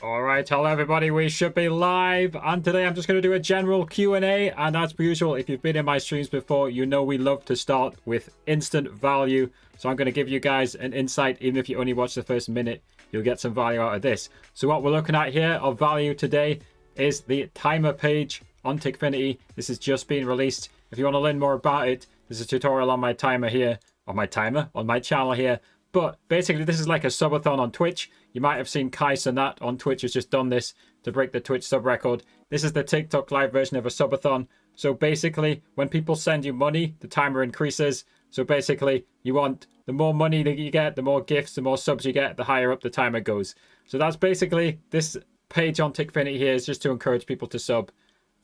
All right, hello everybody. We should be live, and today I'm just going to do a general Q&A. And as per usual, if you've been in my streams before, you know we love to start with instant value. So I'm going to give you guys an insight. Even if you only watch the first minute, you'll get some value out of this. So what we're looking at here of value today is the timer page on Tickfinity. This has just been released. If you want to learn more about it, there's a tutorial on my timer here, on my channel here. But basically, this is like a subathon on Twitch. You might have seen Kai Cenat on Twitch has just done this to break the Twitch sub record. This is the TikTok live version of a subathon. So basically, when people send you money, the timer increases. So basically, you want the more money that you get, the more gifts, the more subs you get, the higher up the timer goes. So that's basically this page on Tickfinity here is just to encourage people to sub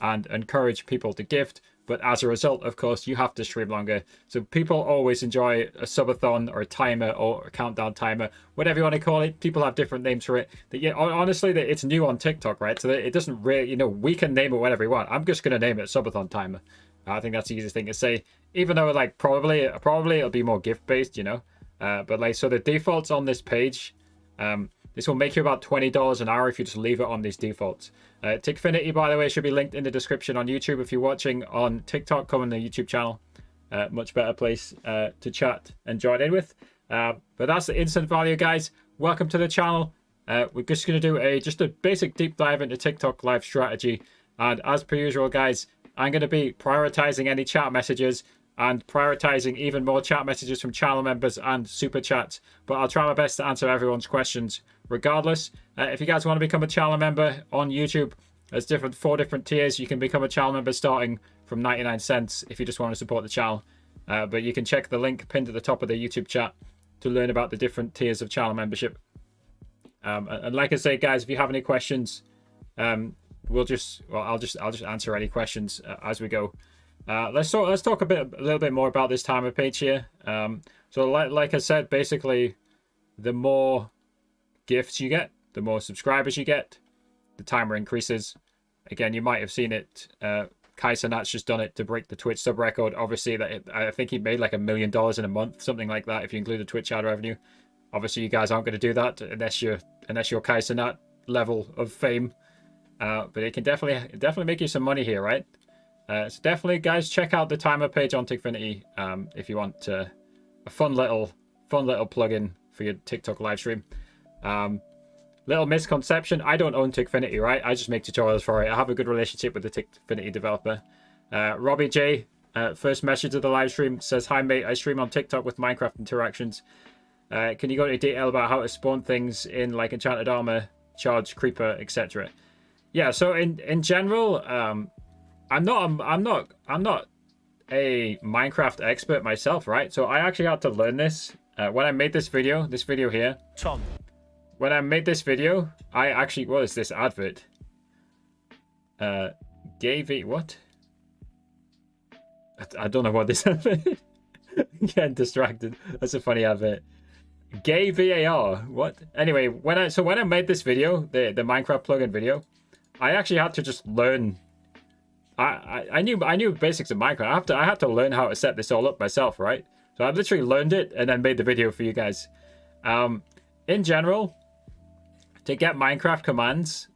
and encourage people to gift. But as a result, of course, you have to stream longer. So people always enjoy a subathon or a timer or a countdown timer, whatever you want to call it. People have different names for it. Yeah, honestly, it's new on TikTok, right? So it doesn't really, we can name it whatever we want. I'm just going to name it subathon timer. I think that's the easiest thing to say. Even though, like, probably it'll be more gift based, But like, so the defaults on this page, this will make you about $20 an hour if you just leave it on these defaults. Tickfinity, by the way, should be linked in the description on YouTube. If you're watching on TikTok, come on the YouTube channel. Much better place to chat and join in with. But that's the instant value, guys. Welcome to the channel. We're just going to do just a basic deep dive into TikTok live strategy. And as per usual, guys, I'm going to be prioritizing any chat messages and prioritizing even more chat messages from channel members and super chats. But I'll try my best to answer everyone's questions regardless. If you guys want to become a channel member on YouTube, there's four different tiers. You can become a channel member starting from 99 cents if you just want to support the channel. But you can check the link pinned at the top of the YouTube chat to learn about the different tiers of channel membership. And like I say, guys, if you have any questions, I'll just answer any questions as we go. Let's talk a little bit more about this timer page here. So like I said, basically, the more gifts you get, the more subscribers you get, the timer increases. Again, you might have seen it. Kai Cenat's just done it to break the Twitch sub record. Obviously, I think he made like $1 million in a month, something like that, if you include the Twitch ad revenue. Obviously, you guys aren't going to do that unless you're Kai Cenat level of fame. But it can definitely make you some money here, right? So definitely, guys, check out the timer page on Tickfinity if you want a fun little plugin for your TikTok live stream. Little misconception: I don't own Tickfinity, right? I just make tutorials for it. I have a good relationship with the Tickfinity developer. Robbie J, first message of the live stream, says, "Hi mate, I stream on TikTok with Minecraft interactions. Can you go into detail about how to spawn things in like enchanted armor, charge, creeper, etc.?" Yeah. So in general, I'm not a Minecraft expert myself, right? So I actually had to learn this when I made this video here. Tom. When I made this video, I actually, what is this advert? What? I don't know what this advert is. Getting distracted. That's a funny advert. Gay VAR. What? Anyway, when I made this video, the Minecraft plugin video, I actually had to just learn. I knew basics of Minecraft. I had to learn how to set this all up myself, right? So I literally learned it and then made the video for you guys. In general, to get Minecraft commands,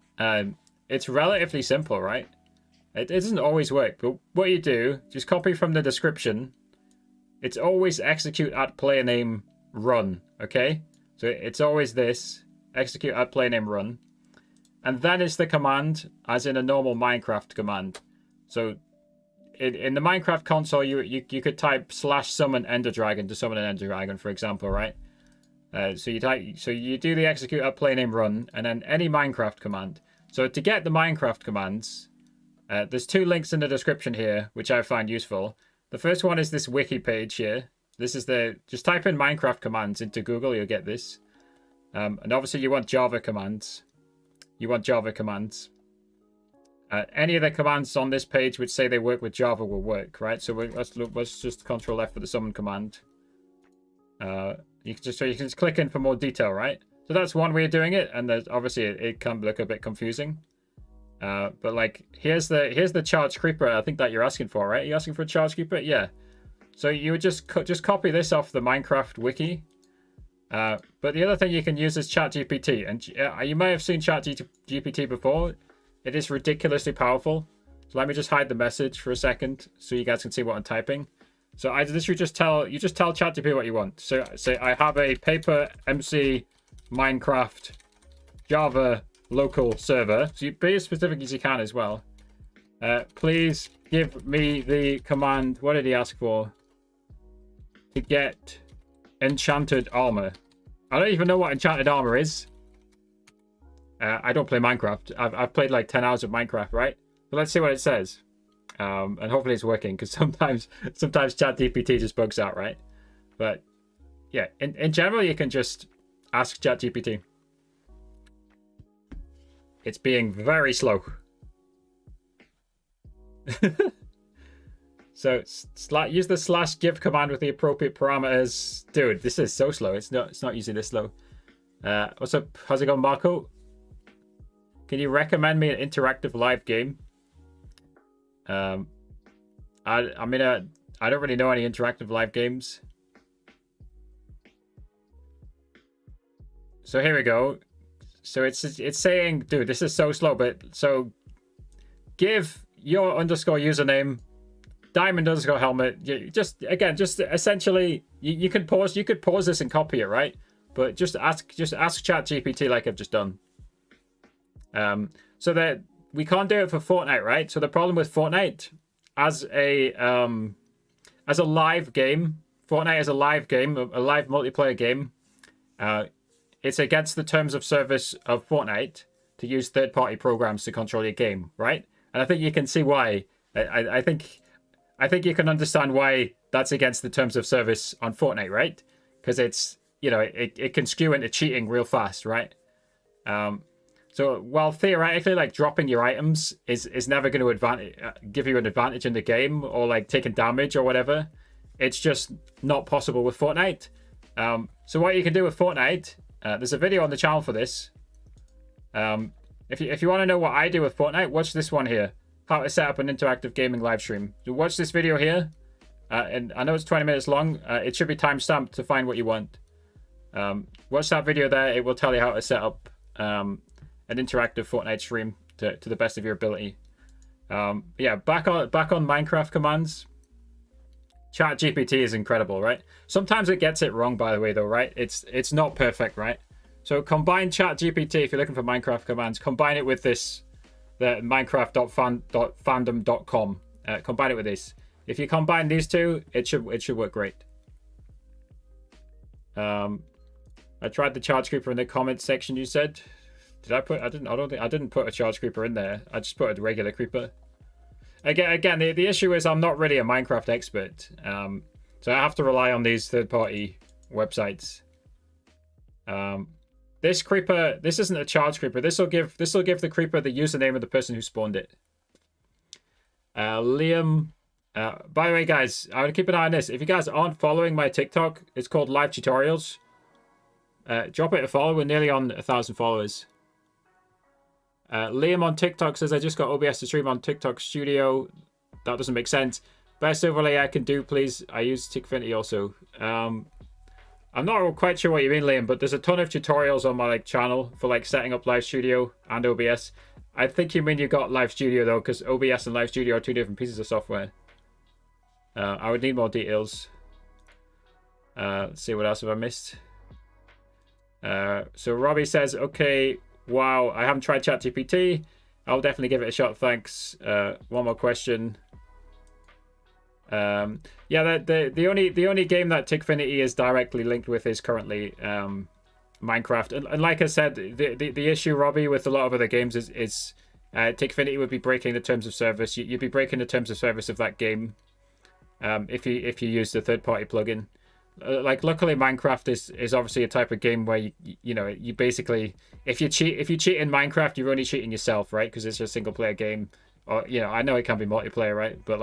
it's relatively simple, right? It doesn't always work, but what you do, just copy from the description. It's always execute at player name run, okay? So it's always this, execute at player name run. And then it's the command, as in a normal Minecraft command. So in the Minecraft console, you could type /summon Ender Dragon to summon an Ender Dragon, for example, right? So you do the execute at player name run, and then any Minecraft command. So to get the Minecraft commands, there's two links in the description here, which I find useful. The first one is this wiki page here. This is just type in Minecraft commands into Google, you'll get this. And obviously you want Java commands. Any of the commands on this page which say they work with Java will work, right? So let's just Control F for the summon command. You can just click in for more detail, right? So that's one way of doing it, and there's obviously it can look a bit confusing. But like here's the charge creeper. I think that you're asking for, right? You're asking for a charge creeper, yeah. So you would just copy this off the Minecraft wiki. But the other thing you can use is ChatGPT, and you may have seen ChatGPT before. It is ridiculously powerful. So let me just hide the message for a second so you guys can see what I'm typing. So I literally just tell ChatGPT what you want. So say I have a paper MC Minecraft Java local server. So you be as specific as you can as well. Please give me the command. What did he ask for? To get enchanted armor. I don't even know what enchanted armor is. I don't play Minecraft. I've played like 10 hours of Minecraft, right? But let's see what it says. And hopefully it's working, because sometimes ChatGPT just bugs out, right? But yeah, in general, you can just ask ChatGPT. It's being very slow. So use the /give command with the appropriate parameters. Dude, this is so slow. It's not usually this slow. What's up? How's it going, Marco? Can you recommend me an interactive live game? I mean, I don't really know any interactive live games. So here we go. So it's saying, dude, this is so slow. But so give your _username diamond_helmet. Just essentially, you can pause. You could pause this and copy it, right? But just ask ChatGPT like I've just done. So that we can't do it for Fortnite, right? So the problem with Fortnite as a live game, Fortnite is a live game, a live multiplayer game. It's against the terms of service of Fortnite to use third-party programs to control your game, right? And I think you can see why. I think you can understand why that's against the terms of service on Fortnite, right? Because it's, you know, it can skew into cheating real fast, right? So while theoretically, like, dropping your items is never going to give you an advantage in the game, or like taking damage or whatever, it's just not possible with Fortnite. So what you can do with Fortnite, there's a video on the channel for this. If you want to know what I do with Fortnite, watch this one here. How to set up an interactive gaming live stream. So watch this video here. And I know it's 20 minutes long. It should be timestamped to find what you want. Watch that video there. It will tell you how to set up an interactive Fortnite stream to the best of your ability. Yeah, back on Minecraft commands. ChatGPT is incredible, right? Sometimes it gets it wrong, by the way, though, right? It's not perfect, right? So combine ChatGPT, if you're looking for Minecraft commands, combine it with this, the minecraft.fandom.com. Combine it with this. If you combine these two, it should work great. I tried the charge creeper in the comments section, you said. Did I put? I didn't put a charge creeper in there. I just put a regular creeper. Again, the issue is I'm not really a Minecraft expert, so I have to rely on these third-party websites. This creeper, this isn't a charge creeper. This will give the creeper the username of the person who spawned it. Liam. By the way, guys, I would keep an eye on this. If you guys aren't following my TikTok, it's called Live Tutorials. Drop it a follow. We're nearly on 1,000 followers. Liam on TikTok says, I just got OBS to stream on TikTok Studio. That doesn't make sense. Best overlay I can do, please. I use Tikfinity also. I'm not quite sure what you mean, Liam, but there's a ton of tutorials on my channel for setting up Live Studio and OBS. I think you mean you got Live Studio though, because OBS and Live Studio are two different pieces of software. I would need more details. Let's see, what else have I missed? So Robbie says, okay, wow, I haven't tried ChatGPT. I'll definitely give it a shot, thanks. One more question. Yeah, the only game that Tikfinity is directly linked with is currently Minecraft. And like I said, the issue, Robbie, with a lot of other games is Tikfinity would be breaking the terms of service. You'd be breaking the terms of service of that game if you use the third-party plugin. Luckily, Minecraft is obviously a type of game where you basically, if you cheat in Minecraft, you're only cheating yourself, right? Because it's a single player game. Or I know it can be multiplayer, right? But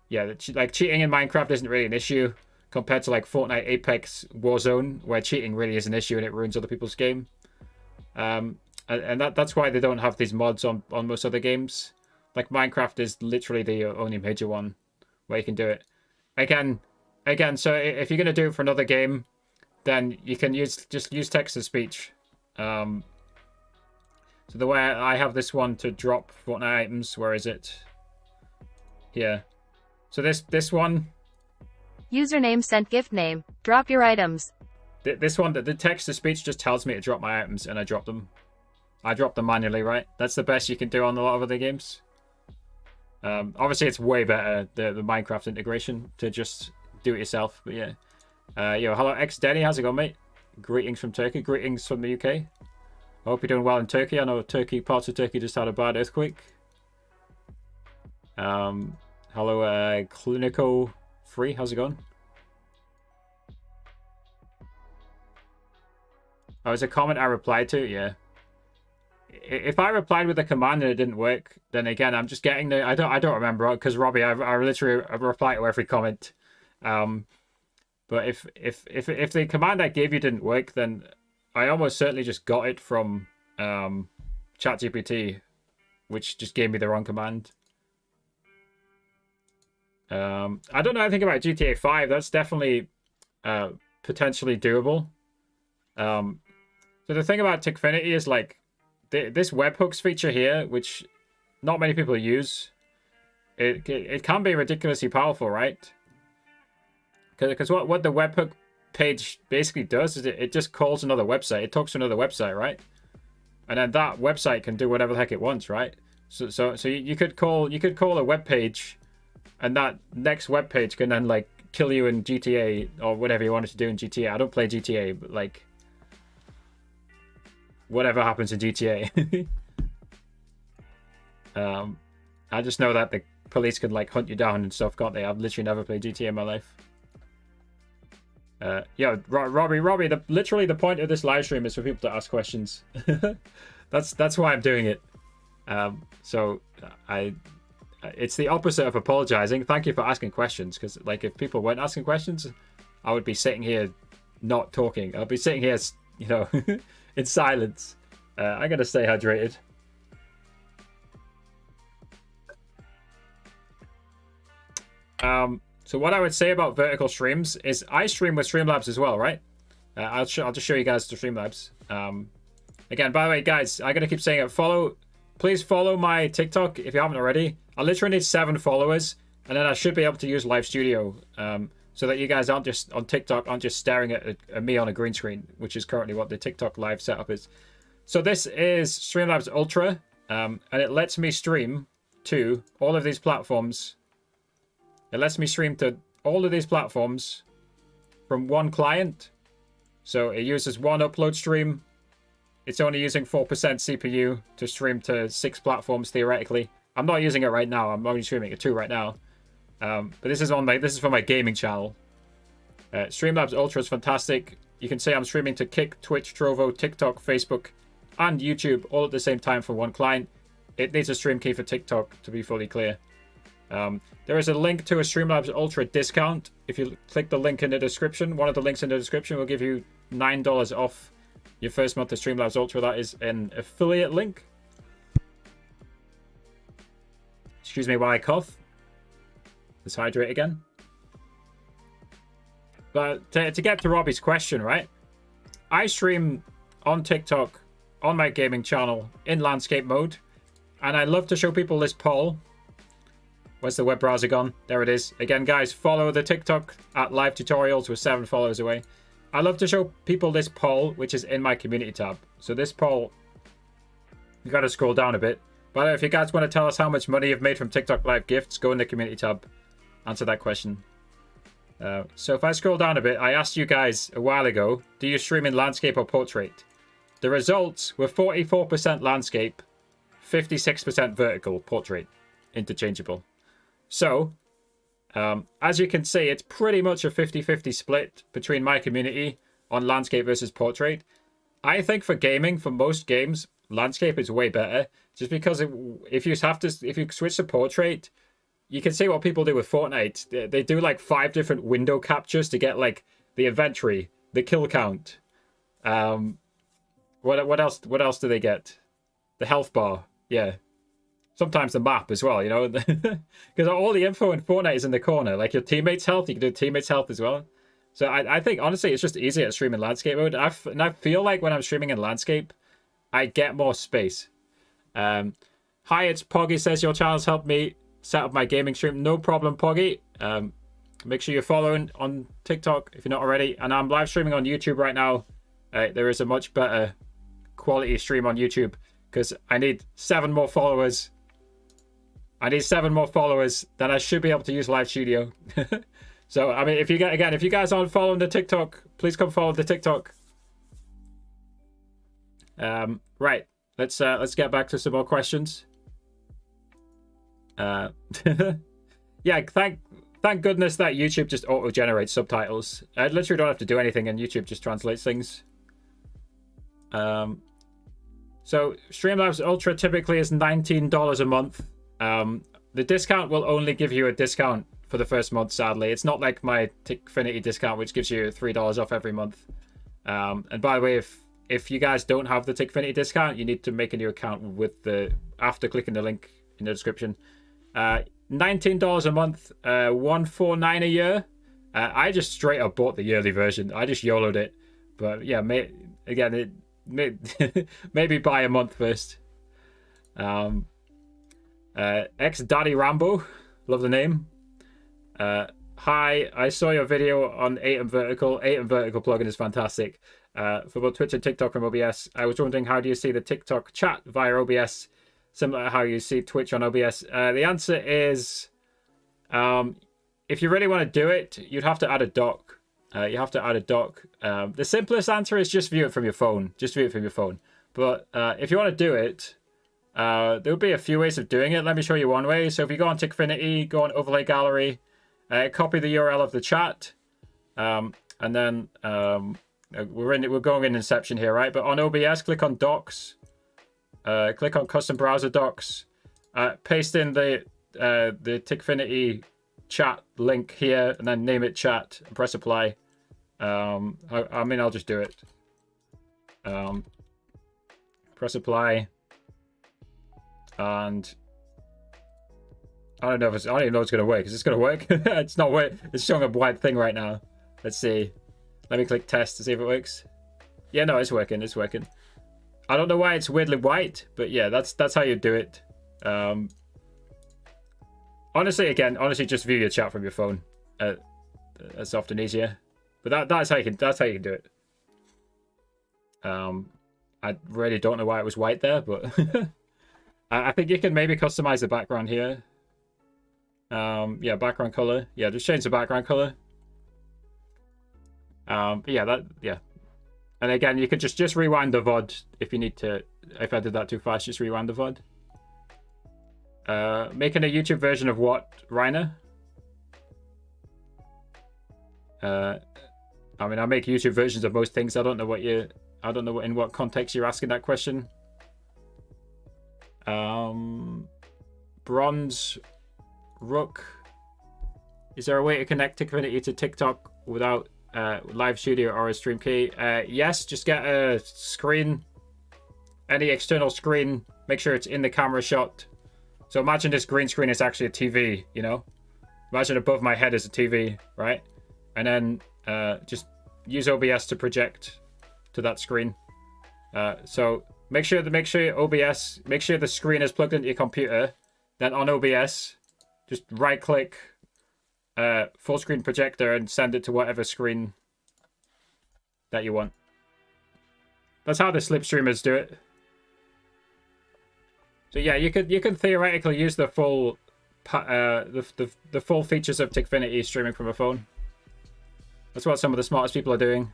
yeah, cheating in Minecraft isn't really an issue compared to Fortnite, Apex, Warzone, where cheating really is an issue and it ruins other people's game. And that's why they don't have these mods on most other games. Minecraft is literally the only major one where you can do it. Again, so if you're going to do it for another game, then you can just use text to speech. So the way I have this one to drop Fortnite items, where is it? Here. So this one. Username sent gift name. Drop your items. This one, the text to speech just tells me to drop my items, and I drop them. I drop them manually, right? That's the best you can do on a lot of other games. Obviously, it's way better, the Minecraft integration, to just do it yourself. But yeah. Yo, hello, Denny. How's it going, mate? Greetings from Turkey. Greetings from the UK. I hope you're doing well in Turkey. I know parts of Turkey just had a bad earthquake. Hello, Clinico Free. How's it going? Oh, it's a comment I replied to? Yeah. If I replied with a command and it didn't work, then again, I'm just getting the... I don't remember, because Robbie, I literally reply to every comment. But if the command I gave you didn't work, then I almost certainly just got it from ChatGPT, which just gave me the wrong command. I don't know anything about GTA 5. That's definitely potentially doable. So the thing about Tickfinity is, like, this webhooks feature here, which not many people use, it can be ridiculously powerful, right? Because what the webhook page basically does is it just calls another website. It talks to another website, right? And then that website can do whatever the heck it wants, right? So you could call a web page, and that next web page can then, like, kill you in GTA or whatever you wanted to do in GTA. I don't play GTA, but, like, whatever happens in GTA. I just know that the police can, like, hunt you down and stuff, can't they? I've literally never played GTA in my life. Yeah, Robbie, literally the point of this live stream is for people to ask questions. That's why I'm doing it. It's the opposite of apologizing. Thank you for asking questions, because, like, if people weren't asking questions, I would be sitting here not talking. I'll be sitting here, you know, in silence. I gotta stay hydrated. So what I would say about vertical streams is I stream with Streamlabs as well, right? I'll just show you guys the Streamlabs. Again, by the way, guys, I'm gonna keep saying it. Please follow my TikTok if you haven't already. I literally need 7 followers, and then I should be able to use Live Studio, so that you guys aren't just on TikTok, aren't just staring at me on a green screen, which is currently what the TikTok live setup is. So this is Streamlabs Ultra, and it lets me stream to all of these platforms. It lets me stream to all of these platforms from one client. So it uses one upload stream. It's only using 4% CPU to stream to 6 platforms theoretically. I'm not using it right now. I'm only streaming it 2 right now. But this is for my gaming channel. Streamlabs Ultra is fantastic. You can say I'm streaming to Kick, Twitch, Trovo, TikTok, Facebook, and YouTube all at the same time for one client. It needs a stream key for TikTok, to be fully clear. There is a link to a Streamlabs Ultra discount. If you click the link in the description, one of the links in the description will give you $9 off your first month of Streamlabs Ultra. That is an affiliate link. Excuse me while I cough. Let's hydrate again. But to get to Robbie's question, right? I stream on TikTok, on my gaming channel, in landscape mode. And I love to show people this poll. Where's the web browser gone? There it is. Again, guys, follow the TikTok at live tutorials. We're 7 followers away. I love to show people this poll, which is in my community tab. So this poll, you got to scroll down a bit. By the way, if you guys want to tell us how much money you've made from TikTok live gifts, go in the community tab. Answer that question. So if I scroll down a bit, I asked you guys a while ago, do you stream in landscape or portrait? The results were 44% landscape, 56% vertical, portrait, interchangeable. So, as you can see, it's pretty much a 50-50 split between my community on landscape versus portrait. I think for gaming, for most games, landscape is way better. Just because if you switch to portrait, you can see what people do with Fortnite. They do like 5 different window captures to get like the inventory, the kill count. What else do they get? The health bar, yeah. Sometimes the map as well, you know, because all the info in Fortnite is in the corner. Like your teammates' health, you can do teammates' health as well. So I think, honestly, it's just easier to stream in landscape mode. And I feel like when I'm streaming in landscape, I get more space. Hi, it's Poggy says your channel's helped me set up my gaming stream. No problem, Poggy. Make sure you're following on TikTok if you're not already. And I'm live streaming on YouTube right now. There is a much better quality stream on YouTube because I need 7 more followers. I need 7 more followers, then I should be able to use Live Studio. So, I mean, if you guys aren't following the TikTok, please come follow the TikTok. Right, let's get back to some more questions. Yeah, thank goodness that YouTube just auto-generates subtitles. I literally don't have to do anything, and YouTube just translates things. So Streamlabs Ultra typically is $19 a month. The discount will only give you a discount for the first month, sadly. It's not like my Tickfinity discount, which gives you $3 off every month. And by the way, if you guys don't have the Tickfinity discount, you need to make a new account with after clicking the link in the description. $19 a month, $149 a year. I just straight up bought the yearly version. I just YOLO'd it. But yeah, maybe buy a month first. Ex Daddy Rambo, love the name. Hi, I saw your video on 8 Vertical. 8 Vertical plugin is fantastic. For both Twitch and TikTok from OBS. I was wondering, how do you see the TikTok chat via OBS, similar to how you see Twitch on OBS? The answer is, if you really want to do it, you'd have to add a dock. You have to add a dock. The simplest answer is just view it from your phone. Just view it from your phone. But if you want to do it, there'll be a few ways of doing it. Let me show you one way. So if you go on Tickfinity, go on Overlay Gallery, copy the URL of the chat, and then we're going in Inception here, right? But on OBS, click on Docs, click on Custom Browser Docs, paste in the Tickfinity chat link here, and then name it chat and press apply. I mean, I'll just do it. Press apply. And I don't even know if it's gonna work. Is this gonna work? It's not work. It's showing a white thing right now. Let's see. Let me click test to see if it works. Yeah, no, it's working. It's working. I don't know why it's weirdly white, but yeah, that's how you do it. Honestly, just view your chat from your phone. That's often easier. But that's how you can do it. I really don't know why it was white there, but I think you can maybe customize the background here. Yeah, background color. Yeah, just change the background color. But yeah, and again, you could just rewind the VOD if you need to. If I did that too fast, just rewind the VOD. Making a YouTube version of what, Reiner? I mean, I make YouTube versions of most things. I don't know in what context you're asking that question. Bronze Rook. Is there a way to connect Tickfinity to TikTok without Live Studio or a stream key? Yes, just get a screen, any external screen, make sure it's in the camera shot. So imagine this green screen is actually a TV, you know? Imagine above my head is a TV, right? And then just use OBS to project to that screen. So make sure the screen is plugged into your computer. Then on OBS, just right click full screen projector and send it to whatever screen that you want. That's how the slipstreamers do it. So yeah, you can theoretically use the full the full features of Tickfinity streaming from a phone. That's what some of the smartest people are doing.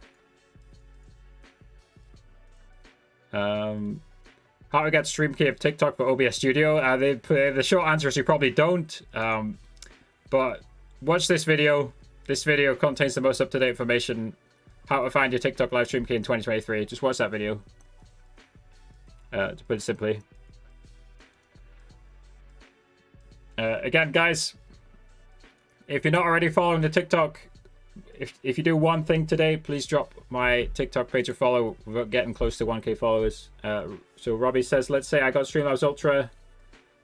How to get stream key of TikTok for OBS Studio? The short answer is you probably don't. But watch this video. This video contains the most up-to-date information. How to find your TikTok live stream key in 2023. Just watch that video. To put it simply. Again, guys, if you're not already following the TikTok, if you do one thing today, please drop my TikTok page a follow. We're getting close to 1K followers. So Robbie says, let's say I got Streamlabs Ultra,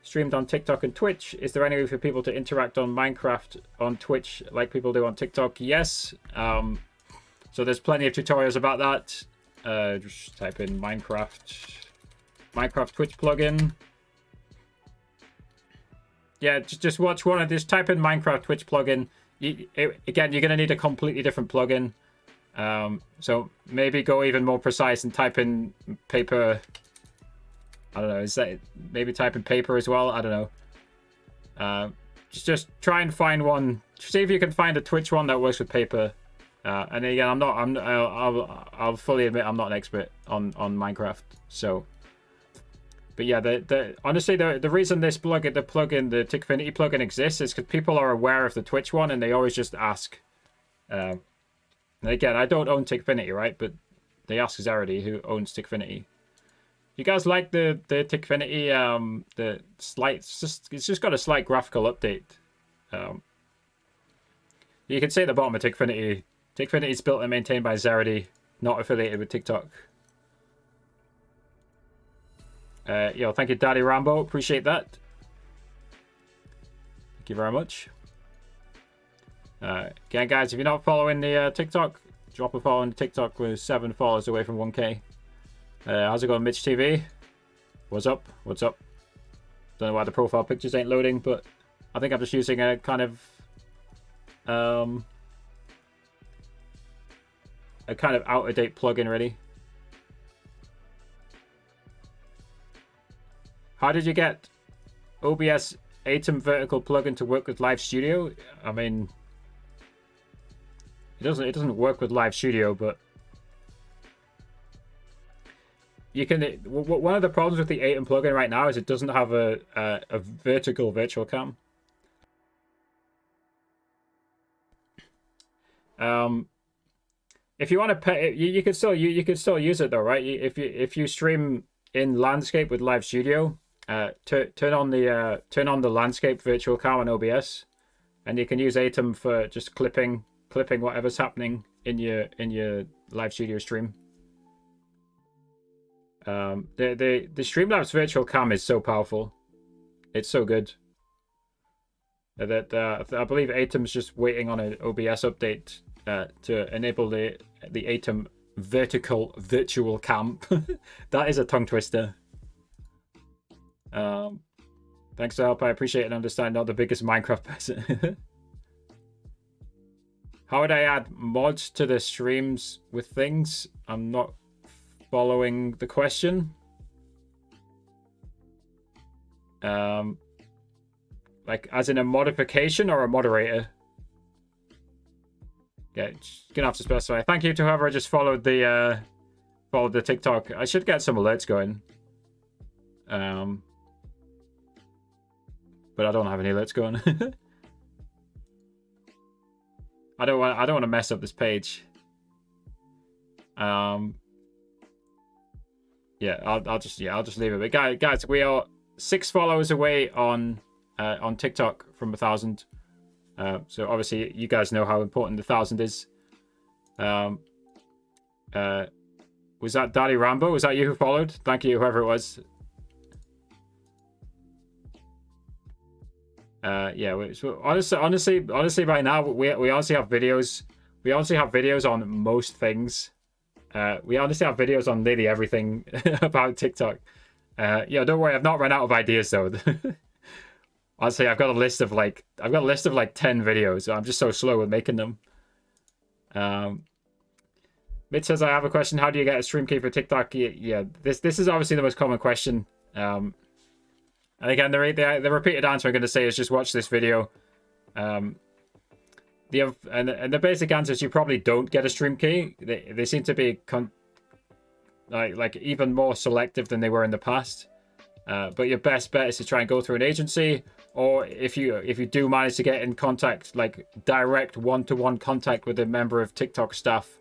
streamed on TikTok and Twitch. Is there any way for people to interact on Minecraft on Twitch like people do on TikTok? Yes. So there's plenty of tutorials about that. Just type in Minecraft Twitch plugin. Yeah, just watch one of this. Type in Minecraft Twitch plugin. Again, you're going to need a completely different plugin. So maybe go even more precise and type in paper. I don't know. Is that maybe type in paper as well? I don't know. Just try and find one. See if you can find a Twitch one that works with paper. And again, I'll fully admit I'm not an expert on Minecraft. So, but yeah, honestly, the reason this the Tickfinity plugin exists is because people are aware of the Twitch one and they always just ask. And again, I don't own Tickfinity, right? But they ask Zarity, who owns Tickfinity. You guys like the Tickfinity? It's just got a slight graphical update. You can see at the bottom of Tickfinity. Tickfinity is built and maintained by Zarity, not affiliated with TikTok. Yo, thank you, Daddy Rambo. Appreciate that. Thank you very much. Again, guys, if you're not following the TikTok, drop a follow on TikTok. We're 7 followers away from 1K. How's it going, Mitch TV? What's up? What's up? Don't know why the profile pictures ain't loading, but I think I'm just using a kind of out of date plugin, really. How did you get OBS Atom vertical plugin to work with Live Studio? I mean, it doesn't work with Live Studio, but you can. One of the problems with the Atom plugin right now is it doesn't have a vertical virtual cam. If you want to pay, you could still use it though, right? If you stream in landscape with Live Studio, turn on the landscape virtual cam on OBS, and you can use Atom for just clipping whatever's happening in your Live Studio stream. The Streamlabs virtual cam is so powerful. It's so good that I believe Atom's just waiting on an OBS update to enable the Atom vertical virtual cam. That is a tongue twister. Thanks for help. I appreciate and understand. Not the biggest Minecraft person. How would I add mods to the streams with things? I'm not following the question. Like as in a modification or a moderator? Yeah, you're gonna have to specify. Thank you to whoever just followed the TikTok. I should get some alerts going. But I don't have any alerts going. I don't want to mess up this page. Yeah, I'll just leave it. But guys, we are 6 followers away on TikTok from 1,000. So obviously you guys know how important the 1,000 is. Was that Daddy Rambo? Was that you who followed? Thank you, whoever it was. Yeah. So honestly, by now we honestly have videos. We honestly have videos on most things. We honestly have videos on nearly everything about TikTok. Yeah, don't worry, I've not run out of ideas though. Honestly, I've got a list of like 10 videos. I'm just so slow with making them. Mitch says, I have a question. How do you get a stream key for TikTok? Yeah, this is obviously the most common question. And again, the repeated answer I'm going to say is just watch this video. And the basic answer is you probably don't get a stream key. They seem to be like even more selective than they were in the past. But your best bet is to try and go through an agency, or if you do manage to get in contact, like direct one-to-one contact with a member of TikTok staff,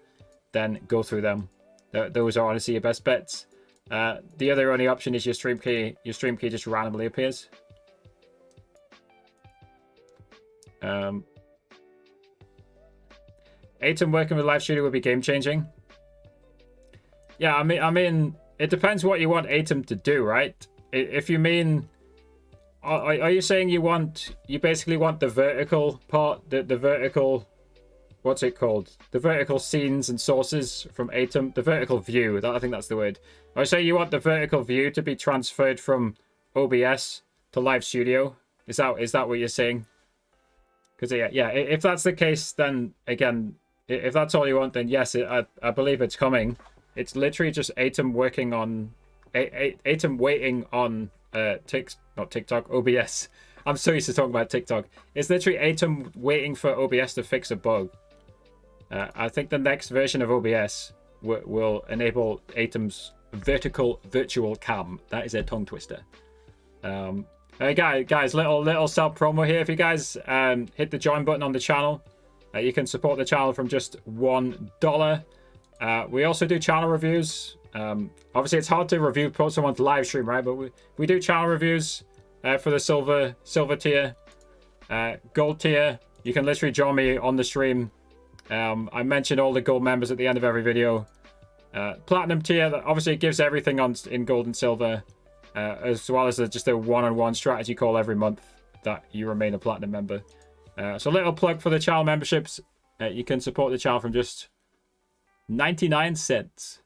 then go through them. Those are honestly your best bets. The other only option is your stream key. Your stream key just randomly appears. Atom working with Live Studio would be game changing. Yeah, I mean, it depends what you want Atom to do, right? If you mean Are you saying you basically want the vertical part, the vertical, what's it called? The vertical scenes and sources from Atom, the vertical view, I think that's the word. I say you want the vertical view to be transferred from OBS to Live Studio. Is that what you're saying? Because yeah, if that's the case, then again, if that's all you want, then yes, I believe it's coming. It's literally just Atom working on, Atom waiting on not TikTok, OBS. I'm so used to talking about TikTok. It's literally Atom waiting for OBS to fix a bug. I think the next version of OBS will enable Atom's vertical virtual cam. That is a tongue twister. Hey guys, little self promo here. If you guys hit the join button on the channel, you can support the channel from just $1. We also do channel reviews. Obviously, it's hard to review someone's live stream, right? But we do channel reviews for the silver tier, gold tier. You can literally join me on the stream. I mentioned all the gold members at the end of every video. Platinum tier, obviously, it gives everything in gold and silver, as well as just a one-on-one strategy call every month that you remain a platinum member. So a little plug for the channel memberships. You can support the channel from just 99 cents.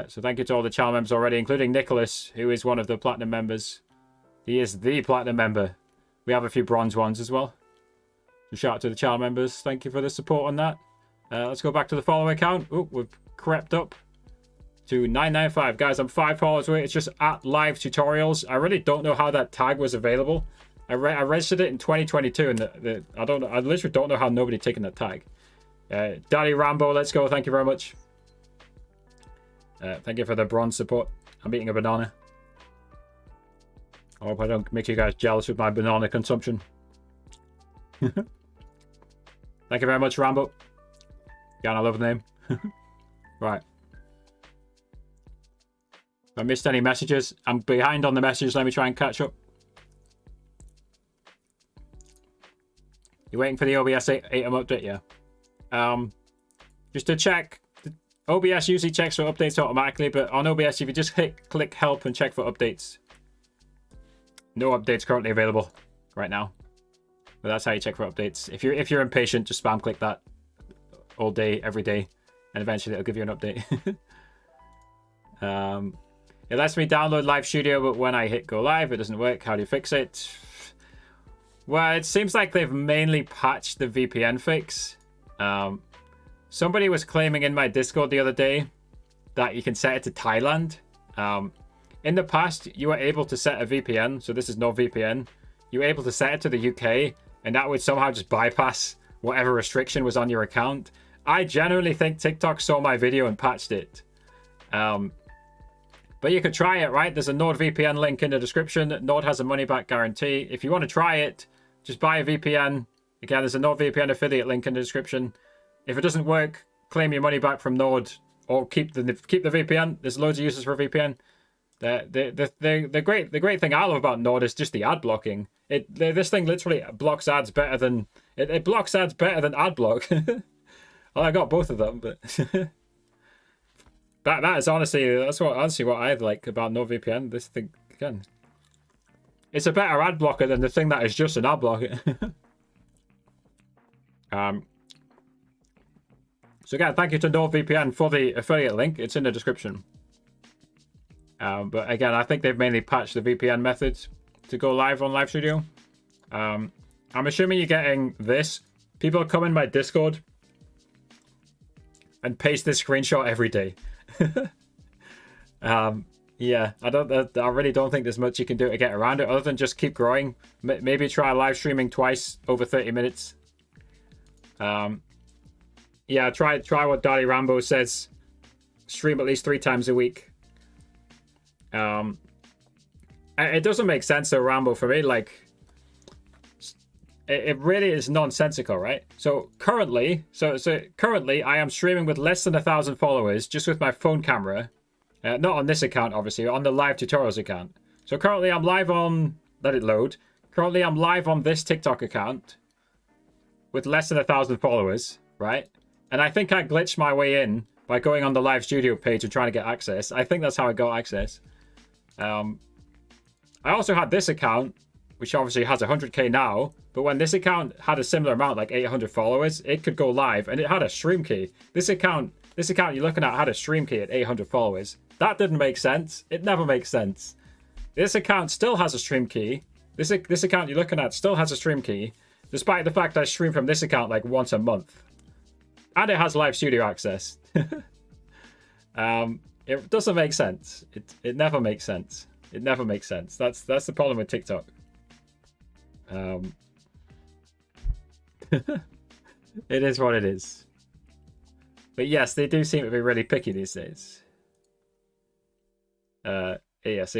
So thank you to all the channel members already, including Nicholas, who is one of the platinum members. He is the platinum member. We have a few bronze ones as well. So shout out to the channel members. Thank you for the support on that. Let's go back to the follower account. Oh, we've crept up to 995. Guys, I'm 5 followers away. It's just at live tutorials. I really don't know how that tag was available. I registered it in 2022, and I literally don't know how nobody taken that tag. Daddy Rambo, let's go. Thank you very much. Thank you for the bronze support. I'm eating a banana. I hope I don't make you guys jealous with my banana consumption. Thank you very much, Rambo. Yeah, I love the name. Right. If I missed any messages, I'm behind on the messages. Let me try and catch up. You waiting for the OBS 8M update? Yeah. Just to check, OBS usually checks for updates automatically, but on OBS, if you just click help and check for updates, no updates currently available right now. But that's how you check for updates. If you're impatient, just spam click that all day, every day, and eventually it'll give you an update. It lets me download Live Studio, but when I hit go live, it doesn't work. How do you fix it? Well, it seems like they've mainly patched the VPN fix. Somebody was claiming in my Discord the other day that you can set it to Thailand. In the past, you were able to set a VPN, so this is no VPN. You were able to set it to the UK, and that would somehow just bypass whatever restriction was on your account. I genuinely think TikTok saw my video and patched it. But you could try it, right? There's a NordVPN link in the description. Nord has a money-back guarantee. If you want to try it, just buy a VPN. Again, there's a NordVPN affiliate link in the description. If it doesn't work, claim your money back from Nord, or keep the VPN. There's loads of uses for VPN. The great thing I love about Nord is just the ad blocking. This thing literally blocks ads better than it blocks ads better than AdBlock. Well, I got both of them, but that is honestly what I like about NordVPN. This thing again, it's a better ad blocker than the thing that is just an ad blocker. So again, thank you to NordVPN for the affiliate link. It's in the description. But again, I think they've mainly patched the VPN methods to go live on Live Studio. I'm assuming you're getting this. People come in my Discord and paste this screenshot every day. Yeah, I really don't think there's much you can do to get around it other than just keep growing. Maybe try live streaming twice over 30 minutes. Yeah, try what Daddy Rambo says. Stream at least 3 times a week. It doesn't make sense though, Rambo, for me. Like, it really is nonsensical, right? So currently, I am streaming with less than 1,000 followers, just with my phone camera. Not on this account, obviously, on the live tutorials account. So currently, I'm live on. Let it load. Currently, I'm live on this TikTok account with less than 1,000 followers, right? And I think I glitched my way in by going on the Live Studio page and trying to get access. I think that's how I got access. I also had this account, which obviously has 100k now, but when this account had a similar amount, like 800 followers, it could go live, and it had a stream key. This account you're looking at had a stream key at 800 followers. That didn't make sense. It never makes sense. This account still has a stream key. This account you're looking at still has a stream key, despite the fact I stream from this account like once a month. And it has live studio access. It doesn't make sense. It never makes sense. It never makes sense. That's the problem with TikTok. It is what it is. But yes, they do seem to be really picky these days. Yes,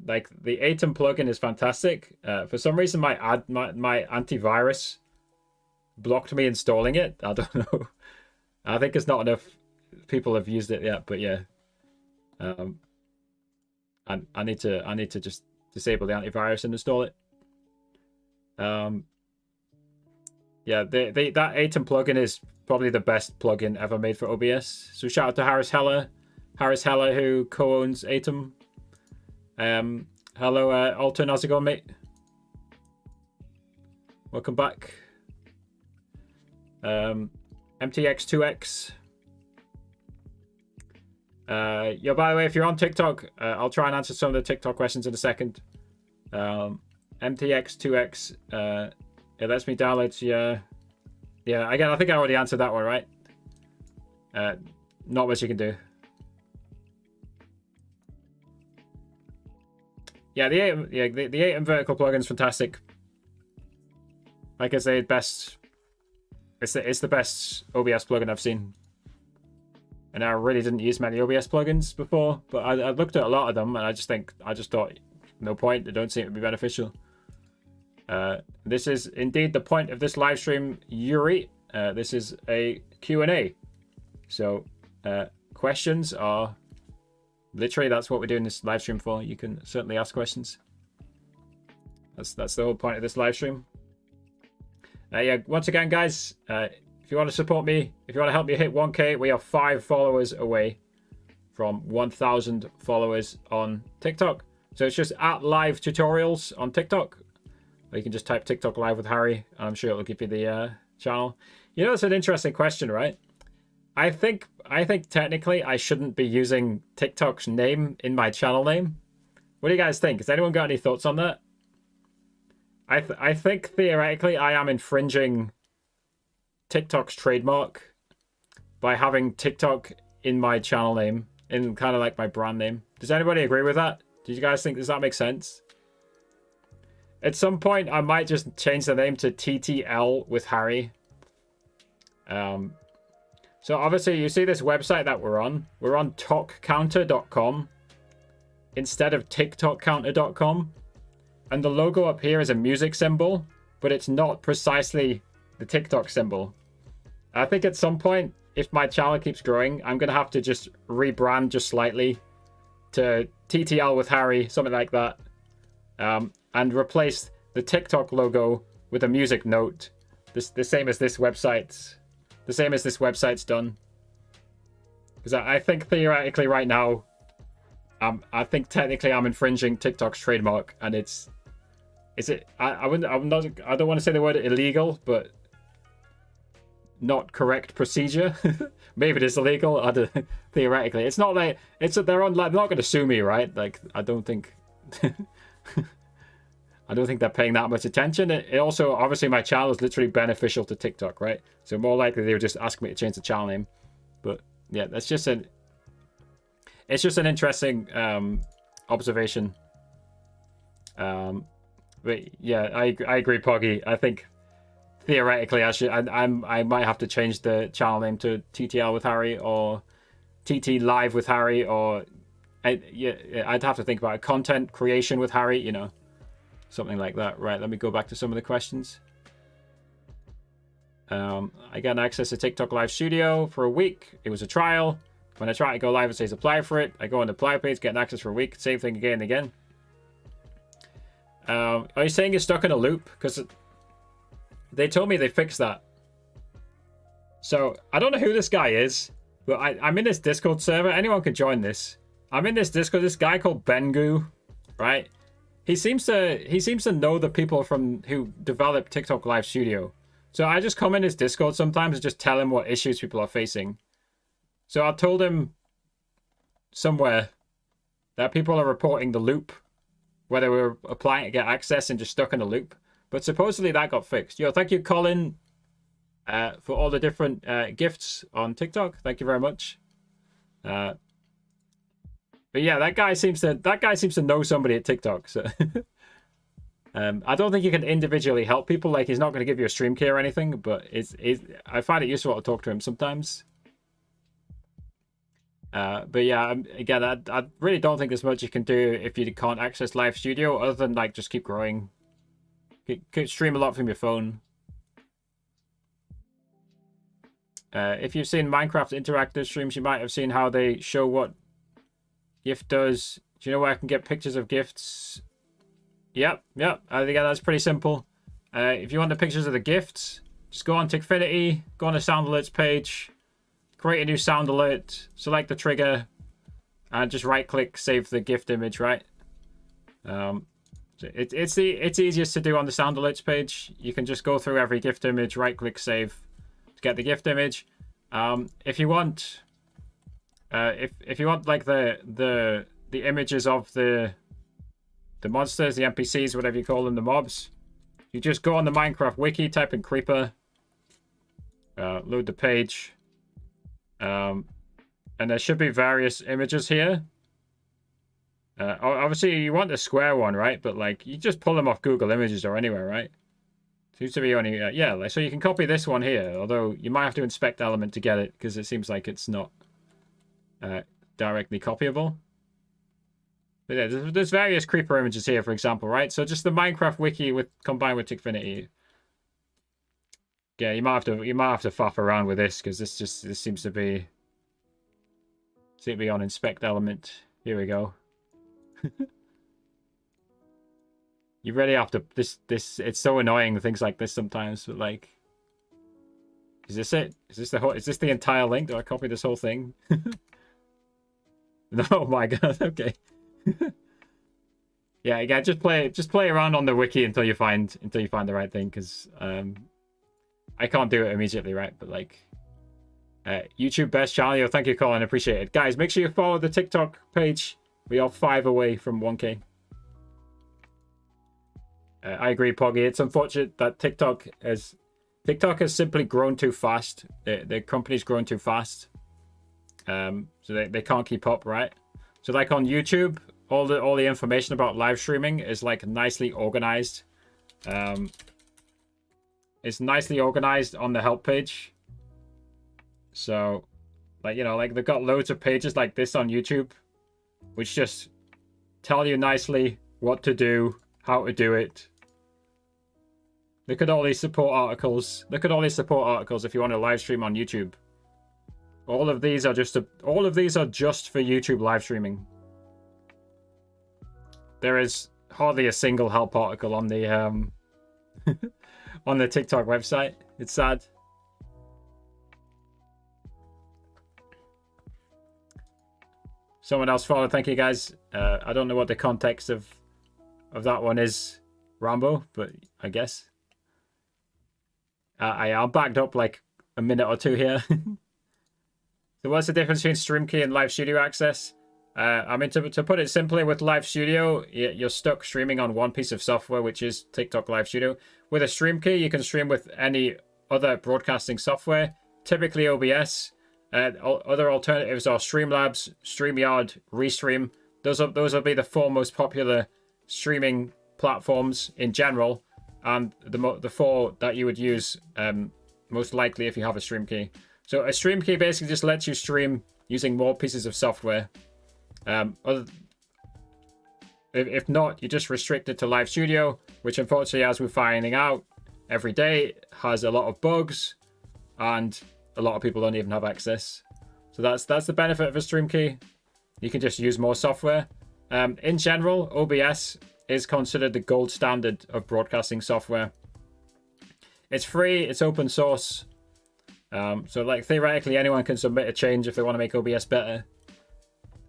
like the Atom plugin is fantastic. For some reason, my antivirus blocked me installing it. I don't know. I think it's not enough people have used it yet. But yeah, I need to just disable the antivirus and install it. Yeah, that Atom plugin is probably the best plugin ever made for OBS. So shout out to Harris Heller, who co-owns Atom. Hello, Alton, how's it going, mate? Welcome back. MTX2X. By the way, if you're on TikTok, I'll try and answer some of the TikTok questions in a second. MTX2X, it lets me download, yeah, again, I think I already answered that one, right? Not much you can do. Yeah, the Atom vertical plugin's fantastic. Like I say, it's the best OBS plugin I've seen. And I really didn't use many OBS plugins before, but I looked at a lot of them, and I just thought, no point. They don't seem to be beneficial. This is indeed the point of this live stream, Yuri. This is a Q&A. So questions are literally, that's what we're doing this live stream for. You can certainly ask questions. That's the whole point of this live stream. Yeah, once again, guys, if you want to support me, if you want to help me hit 1K, we are 5 followers away from 1,000 followers on TikTok. So it's just at live tutorials on TikTok. Or you can just type TikTok live with Harry, and I'm sure it'll give you the channel. You know, it's an interesting question, right? I think technically I shouldn't be using TikTok's name in my channel name. What do you guys think? Has anyone got any thoughts on that? I think theoretically I am infringing TikTok's trademark by having TikTok in my channel name, in kind of like my brand name. Does anybody agree with that? Do you guys think, does that make sense? At some point, I might just change the name to TTL with Harry. So obviously, you see this website that we're on. We're on TokCounter.com instead of TikTokCounter.com. And the logo up here is a music symbol, but it's not precisely the TikTok symbol. I think at some point, if my channel keeps growing, I'm going to have to just rebrand just slightly to TTL with Harry, something like that. And replace the TikTok logo with a music note, the same as this website's done. Because I think theoretically right now, I think technically I'm infringing TikTok's trademark, and I don't want to say the word illegal, but not correct procedure. Maybe it is illegal. Theoretically, it's not like they're not going to sue me, right? Like I don't think. I don't think they're paying that much attention. It also, obviously, my channel is literally beneficial to TikTok, right? So more likely they would just ask me to change the channel name. But yeah, it's just an interesting observation. But yeah, I agree, Poggy. I think theoretically I might have to change the channel name to TTL with Harry or TT Live with Harry, or I'd have to think about it. Content creation with Harry, you know. Something like that. Right, let me go back to some of the questions. I got access to TikTok Live Studio for a week. It was a trial. When I try to go live, it says apply for it. I go on the apply page, getting access for a week. Same thing again and again. Are you saying you're stuck in a loop? Because they told me they fixed that. So I don't know who this guy is, but I'm in this Discord server. Anyone can join this. I'm in this Discord. This guy called Bengu, right? he seems to know the people from who develop TikTok Live Studio. So I just come in his Discord sometimes and just tell him what issues people are facing. So I told him somewhere that people are reporting the loop, where they were applying to get access and just stuck in a loop. But supposedly that got fixed. Yo, thank you, Colin, for all the different gifts on TikTok. Thank you very much. But yeah, that guy seems to know somebody at TikTok. So I don't think you can individually help people. Like, he's not going to give you a stream key or anything, but I find it useful to talk to him sometimes. But yeah, again, I really don't think there's much you can do if you can't access Live Studio, other than like just keep growing. Stream a lot from your phone. If you've seen Minecraft interactive streams, you might have seen how they show what gift does. Do you know where I can get pictures of gifts? Yep. I think that's pretty simple. If you want the pictures of the gifts, just go on Tickfinity, go on the sound alerts page, create a new sound alert, select the trigger, and just right-click, save the gift image, right? So it's easiest to do on the sound alerts page. You can just go through every gift image, right-click, save to get the gift image. If you want, if you want like the images of the monsters, the NPCs, whatever you call them, the mobs, you just go on the Minecraft wiki, type in creeper, load the page, and there should be various images here. Obviously you want the square one, right? But like, you just pull them off Google Images or anywhere, right? Seems to be only yeah. Like, so you can copy this one here, although you might have to inspect element to get it because it seems like it's not directly copyable. But yeah, there's various creeper images here, for example, right? So just the Minecraft wiki combined with Tickfinity. Yeah, you might have to faff around with this because this seems to be on inspect element. Here we go. You really have to this it's so annoying, things like this sometimes, but like, is this it? Is this the entire link? Do I copy this whole thing? Oh my god, okay. Yeah, again, just play around on the wiki until you find the right thing, because I can't do it immediately, right? But like, YouTube best channel, yo, thank you, Colin, appreciate it. Guys, make sure you follow the TikTok page. We are 5 away from 1K. I agree, Poggy. It's unfortunate that TikTok has simply grown too fast. The company's grown too fast, so they can't keep up, right? So like on YouTube, all the information about live streaming is like nicely organized. It's nicely organized on the help page. So, like, you know, like they've got loads of pages like this on YouTube, which just tell you nicely what to do, how to do it. Look at all these support articles. Look at all these support articles if you want to live stream on YouTube. All of these are just for YouTube live streaming. There is hardly a single help article on the on the TikTok website. It's sad. Someone else followed. Thank you, guys. I don't know what the context of that one is, Rambo, but I guess. I'm backed up like a minute or two here. So what's the difference between Stream Key and Live Studio access? I mean, to put it simply, with Live Studio, you're stuck streaming on one piece of software, which is TikTok Live Studio. With a Stream Key, you can stream with any other broadcasting software, typically OBS. Other alternatives are Streamlabs, StreamYard, Restream. Those will be the 4 most popular streaming platforms in general, and the 4 that you would use most likely if you have a Stream Key. So a Stream Key basically just lets you stream using more pieces of software. If not, you're just restricted to Live Studio, which unfortunately, as we're finding out every day, has a lot of bugs, and a lot of people don't even have access. So that's the benefit of a Stream Key. You can just use more software. In general, OBS is considered the gold standard of broadcasting software. It's free, it's open source. So like theoretically anyone can submit a change if they want to make OBS better.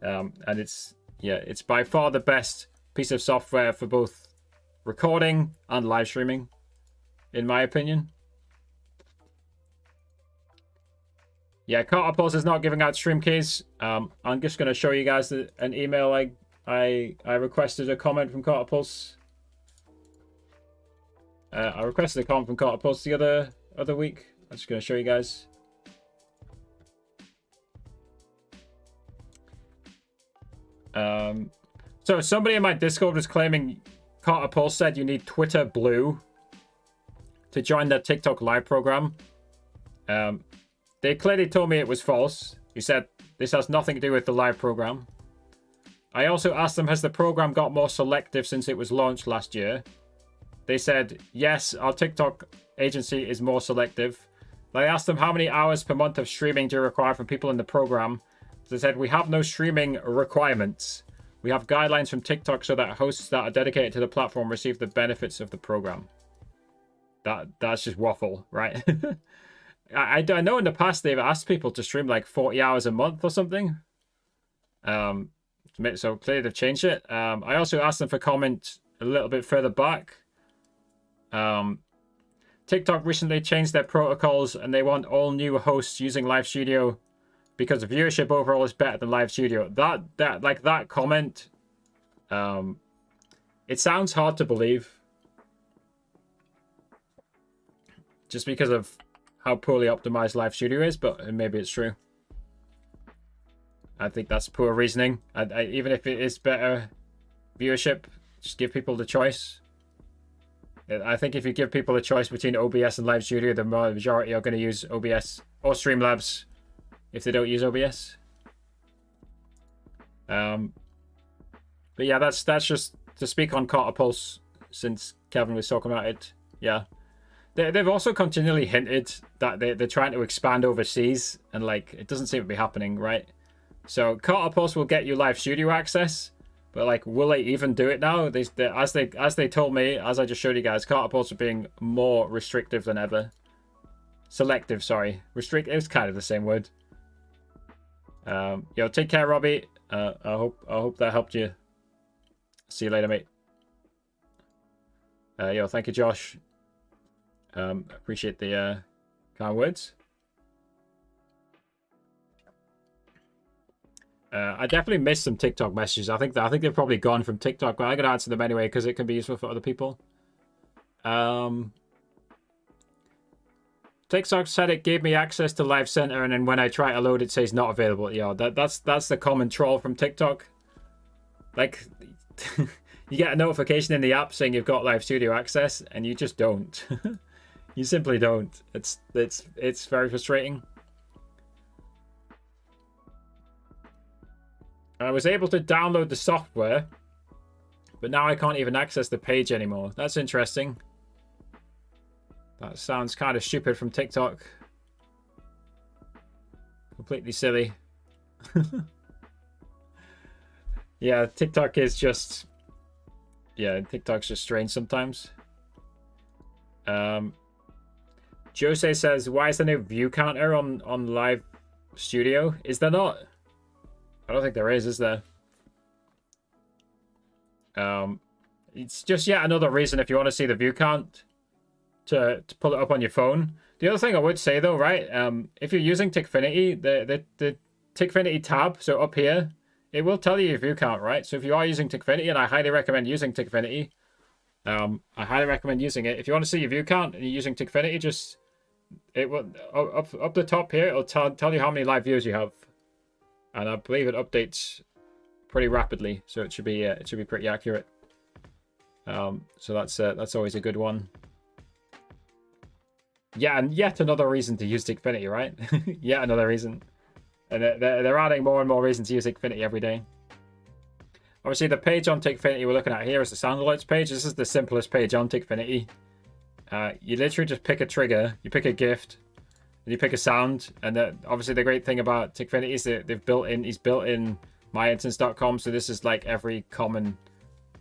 And it's by far the best piece of software for both recording and live streaming, in my opinion. Yeah, Cartapulse is not giving out stream keys. I'm just going to show you guys an email I requested a comment from Cartapulse. I requested a comment from Cartapulse the other week. I'm just going to show you guys. So somebody in my Discord was claiming Cartapulse said you need Twitter Blue to join their TikTok live program. They clearly told me it was false. He said this has nothing to do with the live program. I also asked them, has the program got more selective since it was launched last year? They said, yes, our TikTok agency is more selective. I asked them how many hours per month of streaming do you require from people in the program. They said, we have no streaming requirements. We have guidelines from TikTok so that hosts that are dedicated to the platform receive the benefits of the program. That's just waffle, right? I know in the past they've asked people to stream like 40 hours a month or something. So clearly they've changed it. I also asked them for comment a little bit further back. TikTok recently changed their protocols and they want all new hosts using Live Studio because the viewership overall is better than Live Studio. That comment, it sounds hard to believe. Just because of how poorly optimized Live Studio is, but maybe it's true. I think that's poor reasoning. Even if it is better viewership, just give people the choice. I think if you give people a choice between OBS and Live Studio, the majority are going to use OBS or Streamlabs if they don't use OBS. But yeah, that's just to speak on Cartapulse, since Kevin was talking about it. Yeah. They've also continually hinted that they're trying to expand overseas, and like it doesn't seem to be happening, right? So Cartapulse will get you Live Studio access, but like, will they even do it now? As they told me, as I just showed you guys, Cartapulse are being more restrictive than ever. Selective, sorry. Restrict. It's kind of the same word. Yo, take care, Robbie. I hope that helped you. See you later, mate. Yo, thank you, Josh. Appreciate the kind words. I definitely missed some TikTok messages. I think they've probably gone from TikTok, but I'm gonna answer them anyway because it can be useful for other people. TikTok said it gave me access to Live Center, and then when I try to load, it says not available. Yeah, that's the common troll from TikTok. Like, you get a notification in the app saying you've got Live Studio access, and you just don't. You simply don't. It's very frustrating. I was able to download the software, but now I can't even access the page anymore. That's interesting. That sounds kind of stupid from TikTok. Completely silly. Yeah, TikTok is just... Yeah, TikTok's just strange sometimes. Jose says, why is there no view counter on Live Studio? Is there not? I don't think there is there? It's just yet another reason if you want to see the view count to pull it up on your phone. The other thing I would say though, right? If you're using Tikfinity, the Tikfinity tab, so up here, it will tell you your view count, right? So if you are using Tikfinity, and I highly recommend using Tikfinity, I highly recommend using it. If you want to see your view count and you're using Tikfinity, just it will up the top here. It'll tell you how many live views you have, and I believe it updates pretty rapidly, so it should be pretty accurate. So that's always a good one. Yeah, and yet another reason to use Tikfinity, right? Yet another reason, and they're adding more and more reasons to use Tikfinity every day. Obviously, the page on Tikfinity we're looking at here is the sound alerts page. This is the simplest page on Tikfinity. You literally just pick a trigger, you pick a gift, and you pick a sound. And obviously, the great thing about Tikfinity is that he's built in myinstance.com. So this is like every common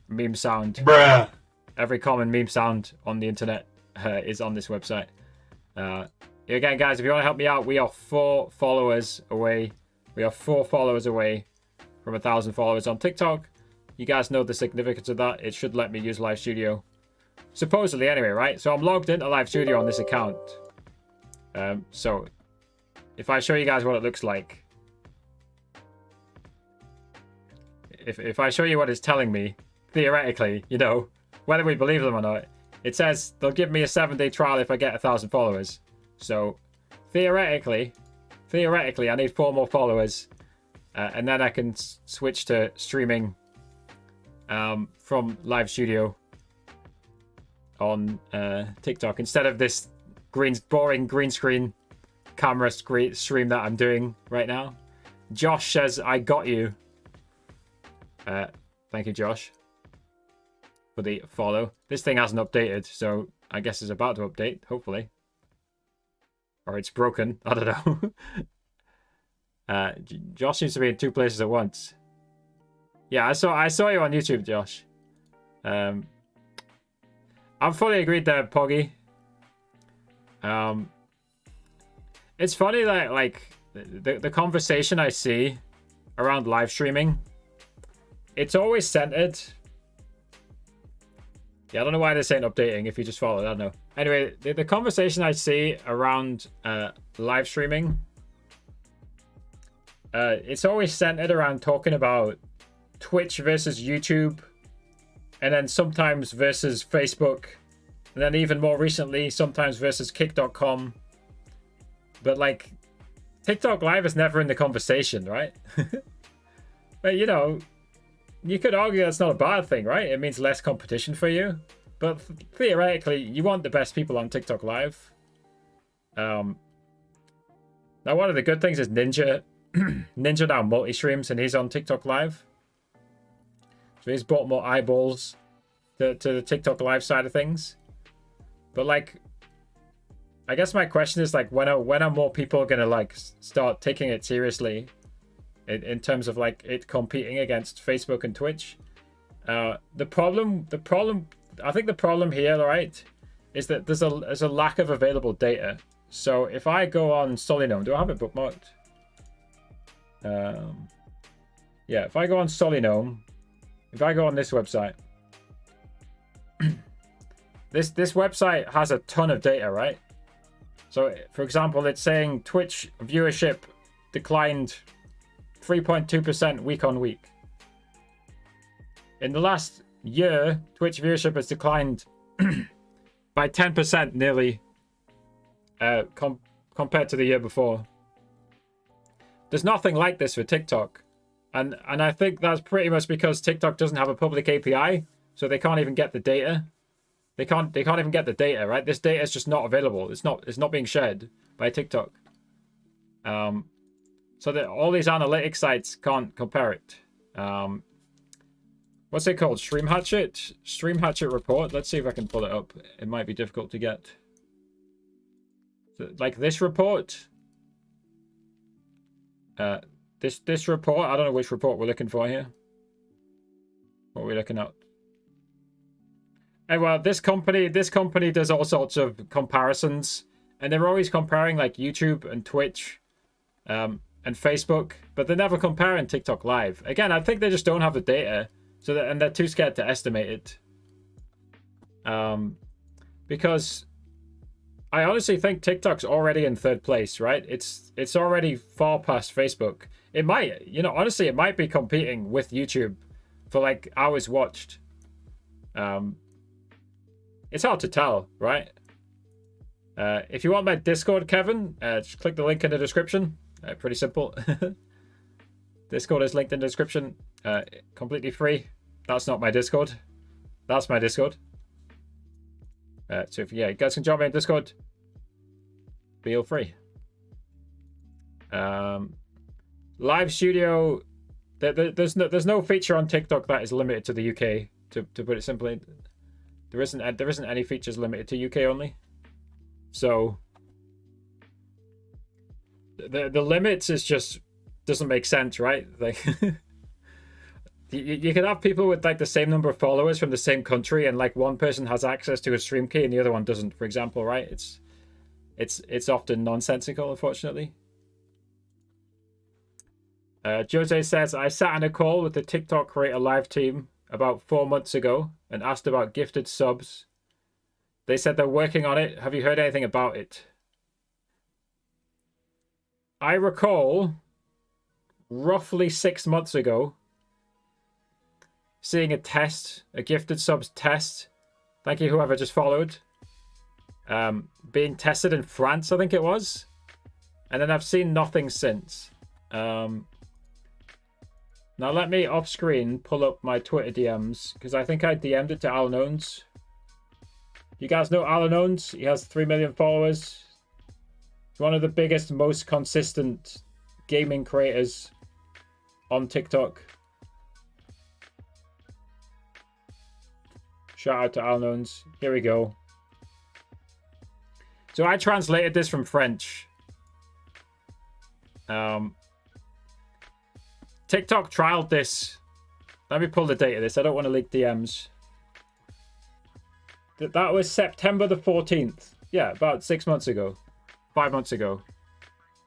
meme sound. Bruh. Every common meme sound on the internet is on this website. Again, guys, if you want to help me out, we are 4 followers away. We are 4 followers away from 1,000 followers on TikTok. You guys know the significance of that. It should let me use Live Studio. Supposedly, anyway, right? So I'm logged into Live Studio on this account. So if I show you guys what it looks like, if I show you what it's telling me, theoretically, you know, whether we believe them or not, it says they'll give me a 7-day trial if I get 1,000 followers. So theoretically, I need 4 more followers, and then I can switch to streaming from Live Studio on TikTok instead of this boring green screen camera stream that I'm doing right now. Josh says, I got you. Thank you, Josh, for the follow. This thing hasn't updated, so I guess it's about to update, hopefully. Or it's broken. I don't know. Josh seems to be in 2 places at once. Yeah, I saw you on YouTube, Josh. I'm fully agreed there, Poggy. It's funny that, like, the conversation I see around live streaming, it's always centered. Yeah, I don't know why this ain't updating if you just follow it. I don't know. Anyway, the conversation I see around live streaming, it's always centered around talking about Twitch versus YouTube, and then sometimes versus Facebook, and then even more recently, sometimes versus Kick.com. But, like, TikTok Live is never in the conversation, right? But, you know, you could argue that's not a bad thing, right? It means less competition for you. But theoretically, you want the best people on TikTok Live. Now, one of the good things is Ninja. Ninja now multi-streams, and he's on TikTok Live. So he's brought more eyeballs to the TikTok Live side of things. But, like, I guess my question is, like, when are more people gonna, like, start taking it seriously in terms of, like, it competing against Facebook and Twitch? The problem I think the problem here, right, is that there's a lack of available data. So if I go on Solinome, do I have it bookmarked? Yeah, if I go on Solinome, if I go on this website, this website has a ton of data, right? So, for example, it's saying Twitch viewership declined 3.2% week on week. In the last year, Twitch viewership has declined by 10% nearly compared to the year before. There's nothing like this for TikTok. And I think that's pretty much because TikTok doesn't have a public API, so they can't even get the data. They can't even get the data, right? This data is just not available. It's not being shared by TikTok. So that all these analytics sites can't compare it. What's it called? Stream Hatchet? Stream Hatchet report. Let's see if I can pull it up. It might be difficult to get. So, like this report. This report. I don't know which report we're looking for here. What are we looking at? And well, this company does all sorts of comparisons, and they're always comparing like YouTube and Twitch, and Facebook, but they're never comparing TikTok Live. Again, I think they just don't have the data, and they're too scared to estimate it. Because I honestly think TikTok's already in 3rd place, right? It's already far past Facebook. It might, honestly, it might be competing with YouTube for like hours watched. It's hard to tell, right? If you want my Discord, Kevin, just click the link in the description. Pretty simple. Discord is linked in the description. Completely free. That's not my Discord. That's my Discord. So if you guys can join me in Discord, feel free. Live Studio. There's no feature on TikTok that is limited to the UK. To put it simply. There isn't any features limited to UK only. So the limits is just doesn't make sense, right? Like you could have people with like the same number of followers from the same country, and like one person has access to a stream key and the other one doesn't, for example, right? It's often nonsensical, unfortunately. Jose says, I sat in a call with the TikTok Creator Live team about 4 months ago and asked about gifted subs. They said they're working on it. Have you heard anything about it? I recall roughly 6 months ago seeing a test, a gifted subs test. Thank you, whoever just followed. Being tested in France, I think it was. And then I've seen nothing since. Now let me off screen pull up my Twitter DMs because I think I DM'd it to Alan Owens. You guys know Alan Owens? He has 3 million followers. He's one of the biggest, most consistent gaming creators on TikTok. Shout out to Alan Owens. Here we go. So I translated this from French. TikTok trialed this. Let me pull the date of this. I don't want to leak DMs. That was September the 14th. Yeah, about 6 months ago. 5 months ago.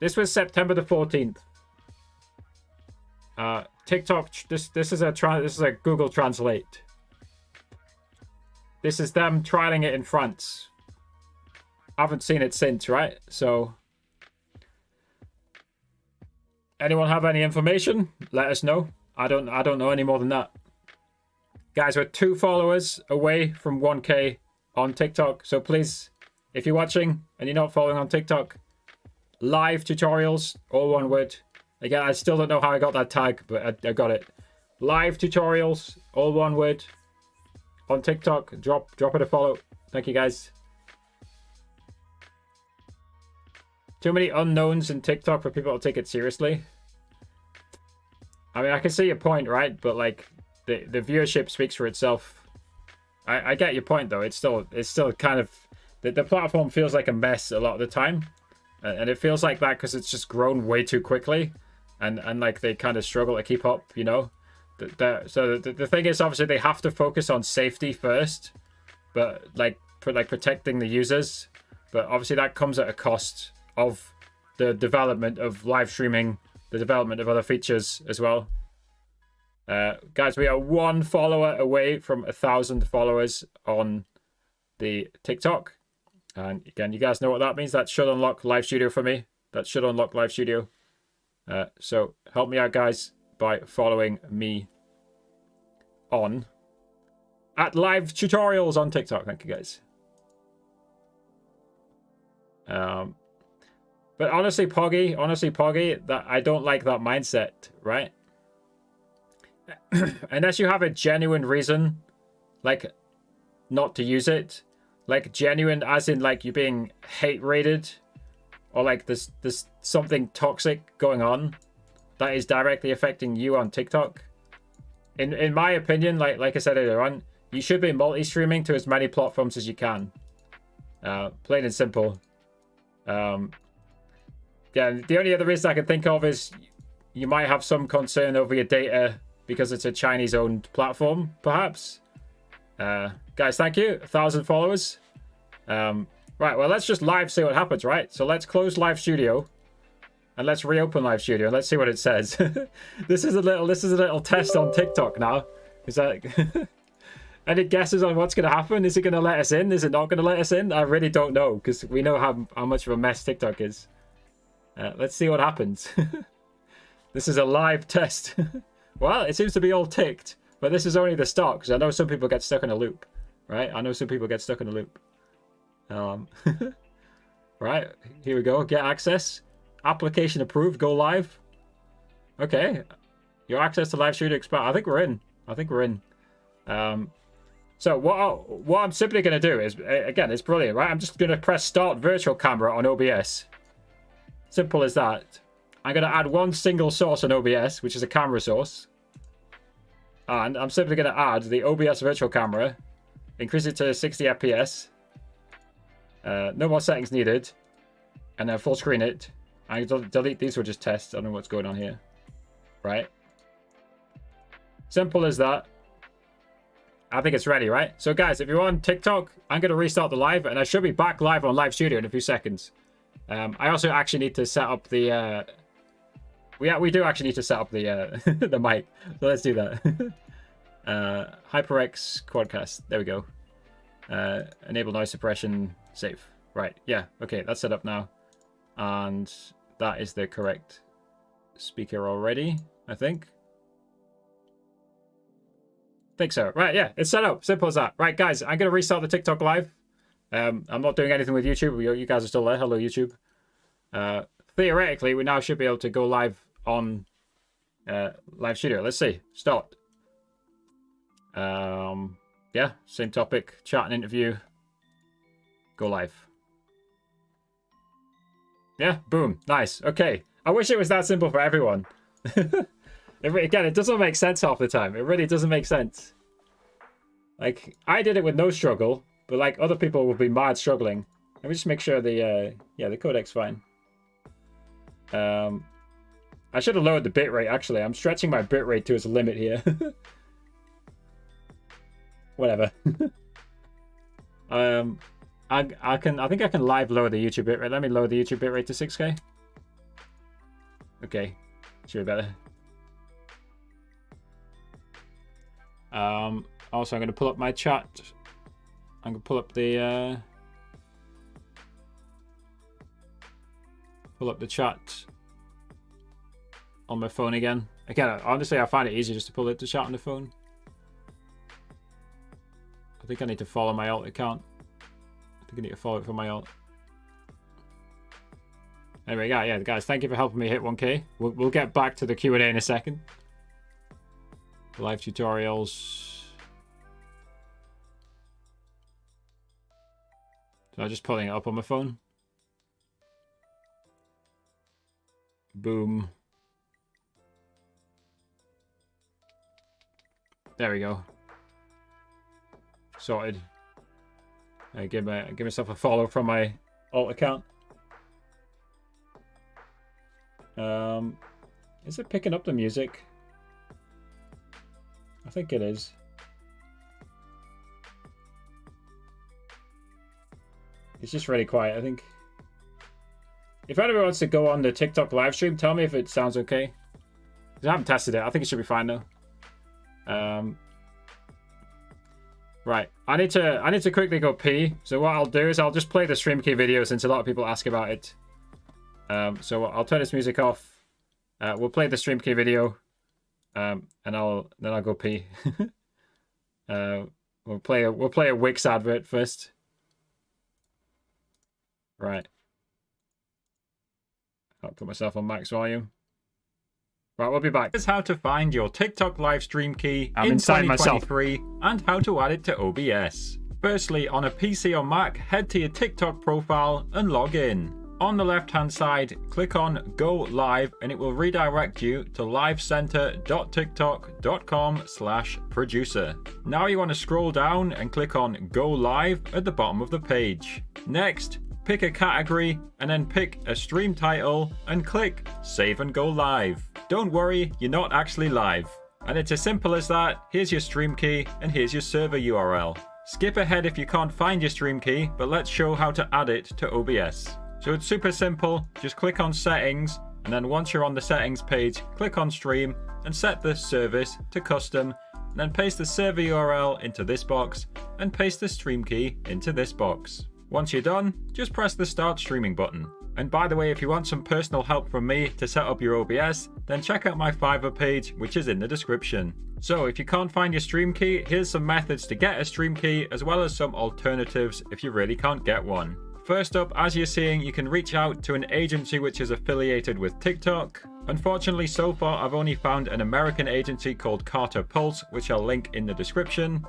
This was September the 14th. TikTok. This is a Google Translate. This is them trialing it in France. I haven't seen it since, right? So, anyone have any information? Let us know. I don't know any more than that. Guys, we're 2 followers away from 1K on TikTok. So please, if you're watching and you're not following on TikTok, live tutorials, all one word. Again, I still don't know how I got that tag, but I got it. Live tutorials, all one word. On TikTok, drop it a follow. Thank you, guys. Too many unknowns in TikTok for people to take it seriously. I mean, I can see your point, right? But like, the viewership speaks for itself. I get your point though. It's still kind of the platform feels like a mess a lot of the time, and it feels like that because it's just grown way too quickly, and like they kind of struggle to keep up, you know. So the thing is, obviously they have to focus on safety first, but like protecting the users. But obviously that comes at a cost of the development of live streaming, the development of other features as well. Guys, we are 1 follower away from 1,000 followers on the TikTok. And again, you guys know what that means. That should unlock Live Studio for me. That should unlock Live Studio. So help me out, guys, by following me on at Live Tutorials on TikTok. Thank you, guys. But honestly, Poggy, that I don't like that mindset, right? Unless you have a genuine reason, like, not to use it, like genuine as in like you're being hate rated, or like there's something toxic going on that is directly affecting you on TikTok. In my opinion, like I said earlier on, you should be multi-streaming to as many platforms as you can. Plain and simple. Yeah, the only other reason I can think of is you might have some concern over your data because it's a Chinese-owned platform, perhaps. Guys, thank you. 1,000 followers. Right, well, let's just live see what happens, right? So let's close Live Studio, and let's reopen Live Studio, and let's see what it says. This is a little test on TikTok now. Is that any guesses on what's going to happen? Is it going to let us in? Is it not going to let us in? I really don't know, because we know how much of a mess TikTok is. Let's see what happens. This is a live test. Well, it seems to be all ticked, but this is only the start, because I know some people get stuck in a loop, right? I know some people get stuck in a loop. Right, here we go. Get access. Application approved. Go live. Okay. Your access to Live Studio expired. I think we're in. So what I'm simply going to do is, again, it's brilliant, right? I'm just going to press start virtual camera on OBS. Simple as that. I'm going to add one single source on OBS, which is a camera source. And I'm simply going to add the OBS virtual camera, increase it to 60 FPS. No more settings needed. And then full screen it. I delete these, were just tests. I don't know what's going on here. Right? Simple as that. I think it's ready, right? So guys, if you're on TikTok, I'm going to restart the live, and I should be back live on Live Studio in a few seconds. I also actually need to set up the we do actually need to set up the the mic. So let's do that. HyperX Quadcast. There we go. Enable noise suppression. Save. Right. Yeah. Okay. That's set up now, and that is the correct speaker already. I think so. Right. Yeah. It's set up. Simple as that. Right, guys. I'm gonna restart the TikTok live. I'm not doing anything with YouTube. You guys are still there. Hello, YouTube. Theoretically, we now should be able to go live on Live Studio. Let's see. Start. Yeah, same topic. Chat and interview. Go live. Yeah, boom. Nice. Okay. I wish it was that simple for everyone. Again, it doesn't make sense half the time. It really doesn't make sense. Like, I did it with no struggle, but like other people would be mad struggling. Let me just make sure the codec's fine. I should have lowered the bitrate actually. I'm stretching my bitrate to its limit here. Whatever. I think I can live lower the YouTube bitrate. Let me lower the YouTube bitrate to 6K. Okay, should be better. Also I'm gonna pull up my chat. I'm gonna pull up the chat on my phone again. Again, honestly, I find it easier just to pull it to chat on the phone. I think I need to follow my alt account. I think I need to follow it from my alt. Anyway, yeah, guys, thank you for helping me hit 1K. We'll get back to the Q&A in a second. Live tutorials. So I'm just pulling it up on my phone. Boom. There we go. Sorted. I give myself a follow from my alt account. Is it picking up the music? I think it is. It's just really quiet, I think. If anyone wants to go on the TikTok live stream, tell me if it sounds okay. I haven't tested it. I think it should be fine though. Right. I need to quickly go pee. So what I'll do is I'll just play the stream key video since a lot of people ask about it. So I'll turn this music off. We'll play the stream key video. And then I'll go pee. We'll play a Wix advert first. Right. I'll put myself on max volume. Right, we'll be back. Here's how to find your TikTok live stream key in 2023 and how to add it to OBS. Firstly, on a PC or Mac, head to your TikTok profile and log in. On the left hand side, click on Go Live and it will redirect you to livecenter.tiktok.com/producer. Now you want to scroll down and click on Go Live at the bottom of the page. Next, pick a category and then pick a stream title and click Save and Go Live. Don't worry, you're not actually live. And it's as simple as that. Here's your stream key and here's your server URL. Skip ahead if you can't find your stream key, but let's show how to add it to OBS. So it's super simple. Just click on settings and then once you're on the settings page, click on stream and set the service to custom. And then paste the server URL into this box and paste the stream key into this box. Once you're done, just press the start streaming button. And by the way, if you want some personal help from me to set up your OBS, then check out my Fiverr page, which is in the description. So if you can't find your stream key, here's some methods to get a stream key, as well as some alternatives if you really can't get one. First up, as you're seeing, you can reach out to an agency which is affiliated with TikTok. Unfortunately, so far, I've only found an American agency called Carter Pulse, which I'll link in the description.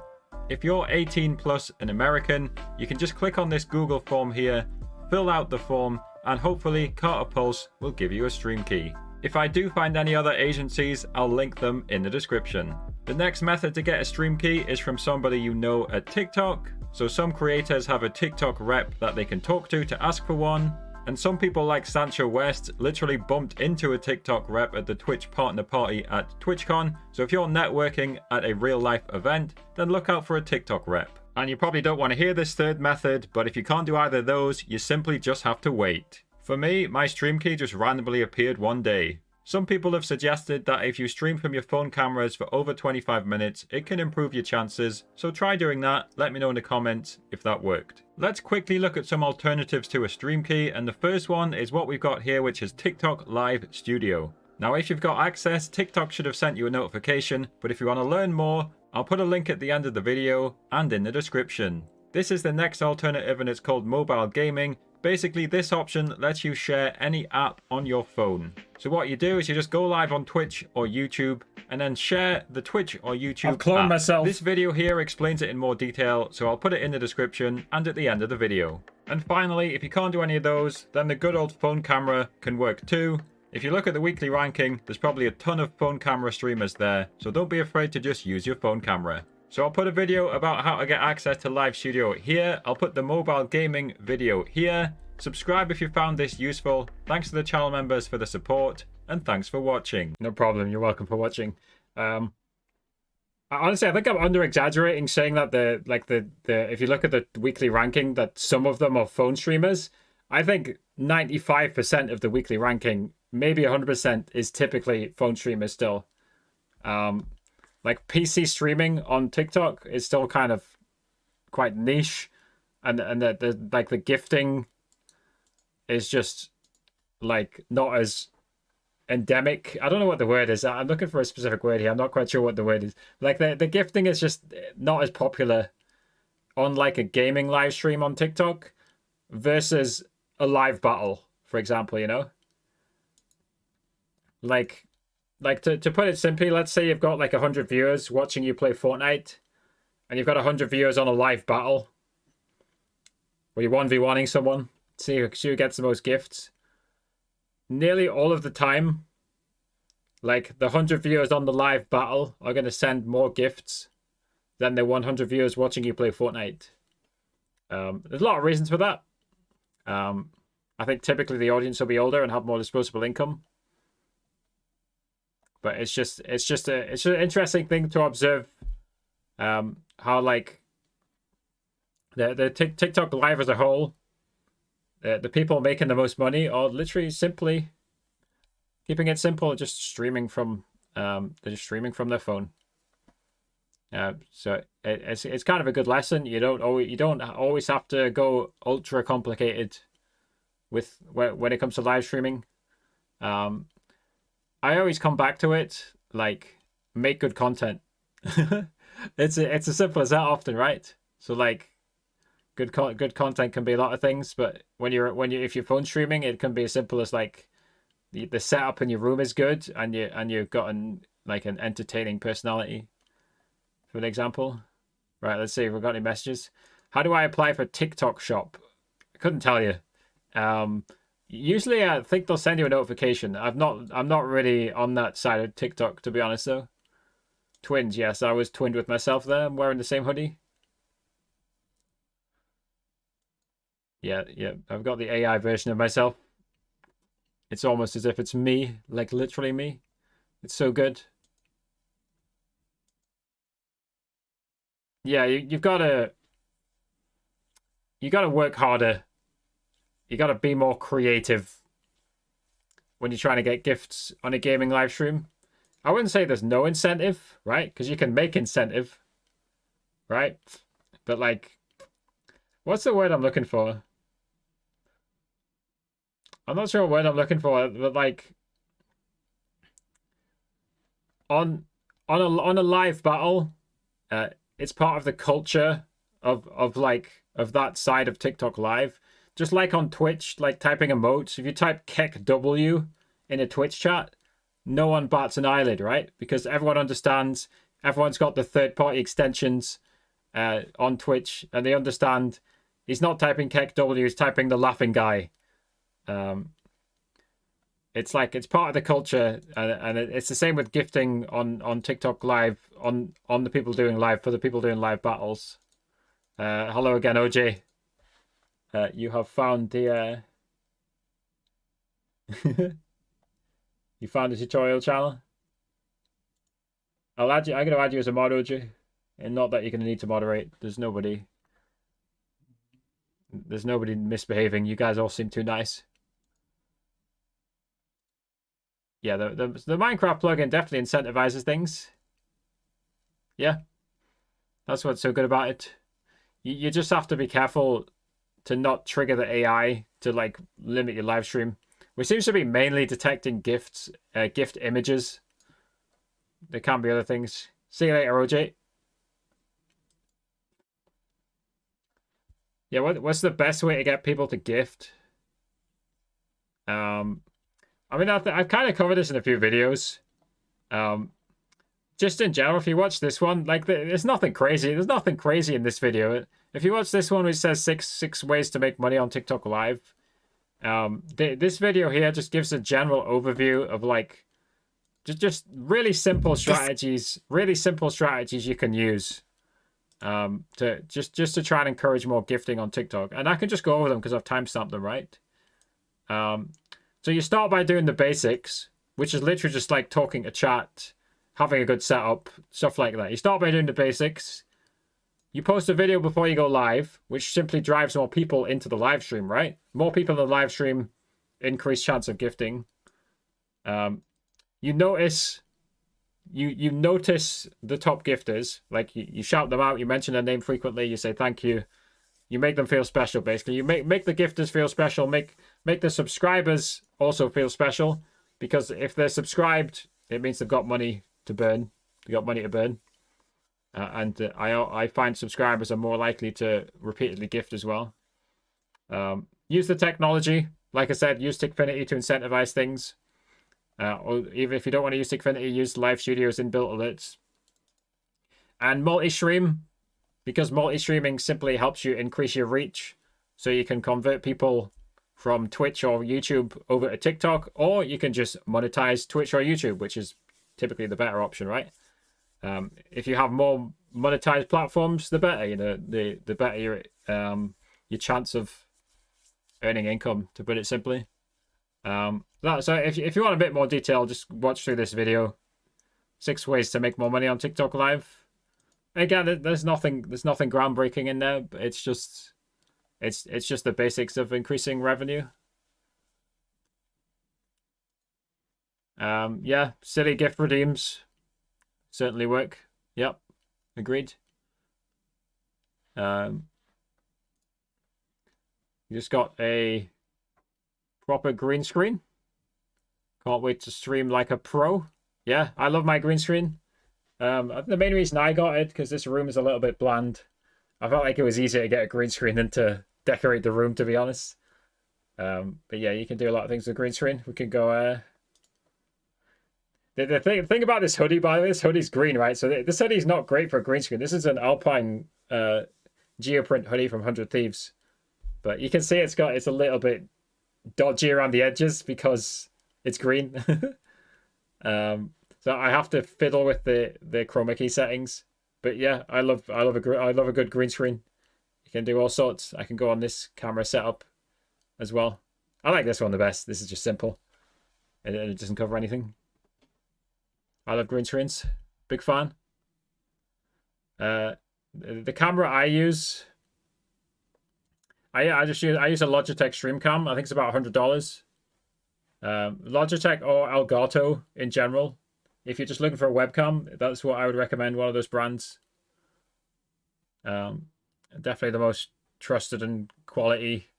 If you're 18 plus and American, you can just click on this Google form here, fill out the form, and hopefully Carter Pulse will give you a stream key. If I do find any other agencies, I'll link them in the description. The next method to get a stream key is from somebody you know at TikTok. So some creators have a TikTok rep that they can talk to ask for one. And some people like Sancho West literally bumped into a TikTok rep at the Twitch partner party at TwitchCon. So if you're networking at a real life event, then look out for a TikTok rep. And you probably don't want to hear this third method, but if you can't do either of those, you simply just have to wait. For me, my stream key just randomly appeared one day. Some people have suggested that if you stream from your phone cameras for over 25 minutes, it can improve your chances, so try doing that. Let me know in the comments if that worked. Let's quickly look at some alternatives to a stream key, and the first one is what we've got here, which is TikTok Live Studio. Now, if you've got access, TikTok should have sent you a notification, but if you want to learn more, I'll put a link at the end of the video and in the description. This is the next alternative and it's called mobile gaming. Basically, this option lets you share any app on your phone. So what you do is you just go live on Twitch or YouTube and then share the Twitch or YouTube I've cloned app. myself. This video here explains it in more detail, so I'll put it in the description and at the end of the video. And finally, if you can't do any of those, then the good old phone camera can work too. If you look at the weekly ranking, there's probably a ton of phone camera streamers there, so don't be afraid to just use your phone camera. So I'll put a video about how to get access to Live Studio here. I'll put the mobile gaming video here. Subscribe if you found this useful. Thanks to the channel members for the support, and thanks for watching. No problem. You're welcome for watching. Honestly, I think I'm under exaggerating saying that the if you look at the weekly ranking, that some of them are phone streamers. I think 95% of the weekly ranking, maybe 100%, is typically phone streamers still. Like PC streaming on TikTok is still kind of quite niche, and the gifting is just like not as endemic. I don't know what the word is. I'm looking for a specific word here. I'm not quite sure what the word is. Like the gifting is just not as popular on like a gaming live stream on TikTok versus a live battle, for example, you know? Like to put it simply, let's say you've got like 100 viewers watching you play Fortnite, and you've got 100 viewers on a live battle where you're 1v1ing someone, see who gets the most gifts. Nearly all of the time, like the 100 viewers on the live battle are going to send more gifts than the 100 viewers watching you play Fortnite. There's a lot of reasons for that. I think typically the audience will be older and have more disposable income. But it's just an interesting thing to observe, how like the TikTok live as a whole, the people making the most money are literally simply keeping it simple, just streaming from they're just streaming from their phone. So it's kind of a good lesson. You don't always have to go ultra complicated with when it comes to live streaming. I always come back to it, like, make good content. It's as simple as that often, right? So like good content can be a lot of things, but if you're phone streaming, it can be as simple as like the setup in your room is good and you've got an entertaining personality, for an example. Right, let's see if we've got any messages. How do I apply for TikTok Shop? I couldn't tell you. Usually I think they'll send you a notification. I'm not really on that side of TikTok, to be honest, though. Twins, yes, I was twinned with myself there. I'm wearing the same hoodie. Yeah, I've got the AI version of myself. It's almost as if it's me, like literally me. It's so good. Yeah, you gotta work harder. You gotta be more creative when you're trying to get gifts on a gaming live stream. I wouldn't say there's no incentive, right? Because you can make incentive, right? But like, what's the word I'm looking for? I'm not sure what word I'm looking for, but like on a live battle, it's part of the culture of that side of TikTok Live. Just like on Twitch, like typing emotes, if you type KEKW in a Twitch chat, no one bats an eyelid, right? Because everyone understands, everyone's got the third-party extensions on Twitch, and they understand he's not typing KEKW, he's typing the laughing guy. It's like, it's part of the culture, and it's the same with gifting on TikTok Live, on the people doing live, for the people doing live battles. Hello again, OJ. You have found the you found the tutorial channel. I'll add you. I'm gonna add you as a mod, OJ, and not that you're gonna need to moderate. There's nobody misbehaving. You guys all seem too nice. yeah, the Minecraft plugin definitely incentivizes things. Yeah, that's what's so good about it. You just have to be careful to not trigger the AI to like limit your live stream, which seems to be mainly detecting gifts, gift images. There can be other things. See you later, OJ. Yeah, what's the best way to get people to gift? I mean, I've kind of covered this in a few videos. Just in general, if you watch this one, like there's nothing crazy. There's nothing crazy in this video. If you watch this one, which says six ways to make money on TikTok Live, this video here just gives a general overview of like just really simple strategies, you can use to just to try and encourage more gifting on TikTok. And I can just go over them because I've timestamped them, right? So you start by doing the basics, which is literally just like talking to chat, having a good setup, stuff like that. You start by doing the basics. You post a video before you go live, which simply drives more people into the live stream, right? More people in the live stream, increased chance of gifting. You notice the top gifters, like you shout them out, you mention their name frequently, you say thank you, you make them feel special. Basically, you make the gifters feel special, make the subscribers also feel special, because if they're subscribed, it means they've got money to burn. They got money to burn, and I find subscribers are more likely to repeatedly gift as well. Use the technology, like I said, use Tickfinity to incentivize things. Or even if you don't want to use Tickfinity, use Live Studio's inbuilt alerts. And multi-stream, because multi-streaming simply helps you increase your reach, so you can convert people from Twitch or YouTube over to TikTok, or you can just monetize Twitch or YouTube, which is typically the better option, right? If you have more monetized platforms, the better. You know, the better your chance of earning income, to put it simply. So if you want a bit more detail, just watch through this video. 6 ways to make more money on TikTok Live. Again, there's nothing groundbreaking in there, but it's just the basics of increasing revenue. Yeah, silly gift redeems certainly work. Yep, agreed. You just got a proper green screen. Can't wait to stream like a pro. Yeah, I love my green screen. The main reason I got it, because this room is a little bit bland. I felt like it was easier to get a green screen than to decorate the room, to be honest. But yeah, you can do a lot of things with green screen. We can go... The thing about this hoodie, by the way, this hoodie's green, right? So this hoodie's not great for a green screen. This is an Alpine geoprint hoodie from 100 Thieves. But you can see it's a little bit dodgy around the edges because it's green. So I have to fiddle with the chroma key settings. But yeah, I love a good green screen. You can do all sorts. I can go on this camera setup as well. I like this one the best. This is just simple. And it doesn't cover anything. I love green screens. Big fan. The camera I use, I use a Logitech StreamCam. I think it's about $100. Logitech or Elgato in general. If you're just looking for a webcam, that's what I would recommend. One of those brands. Definitely the most trusted and quality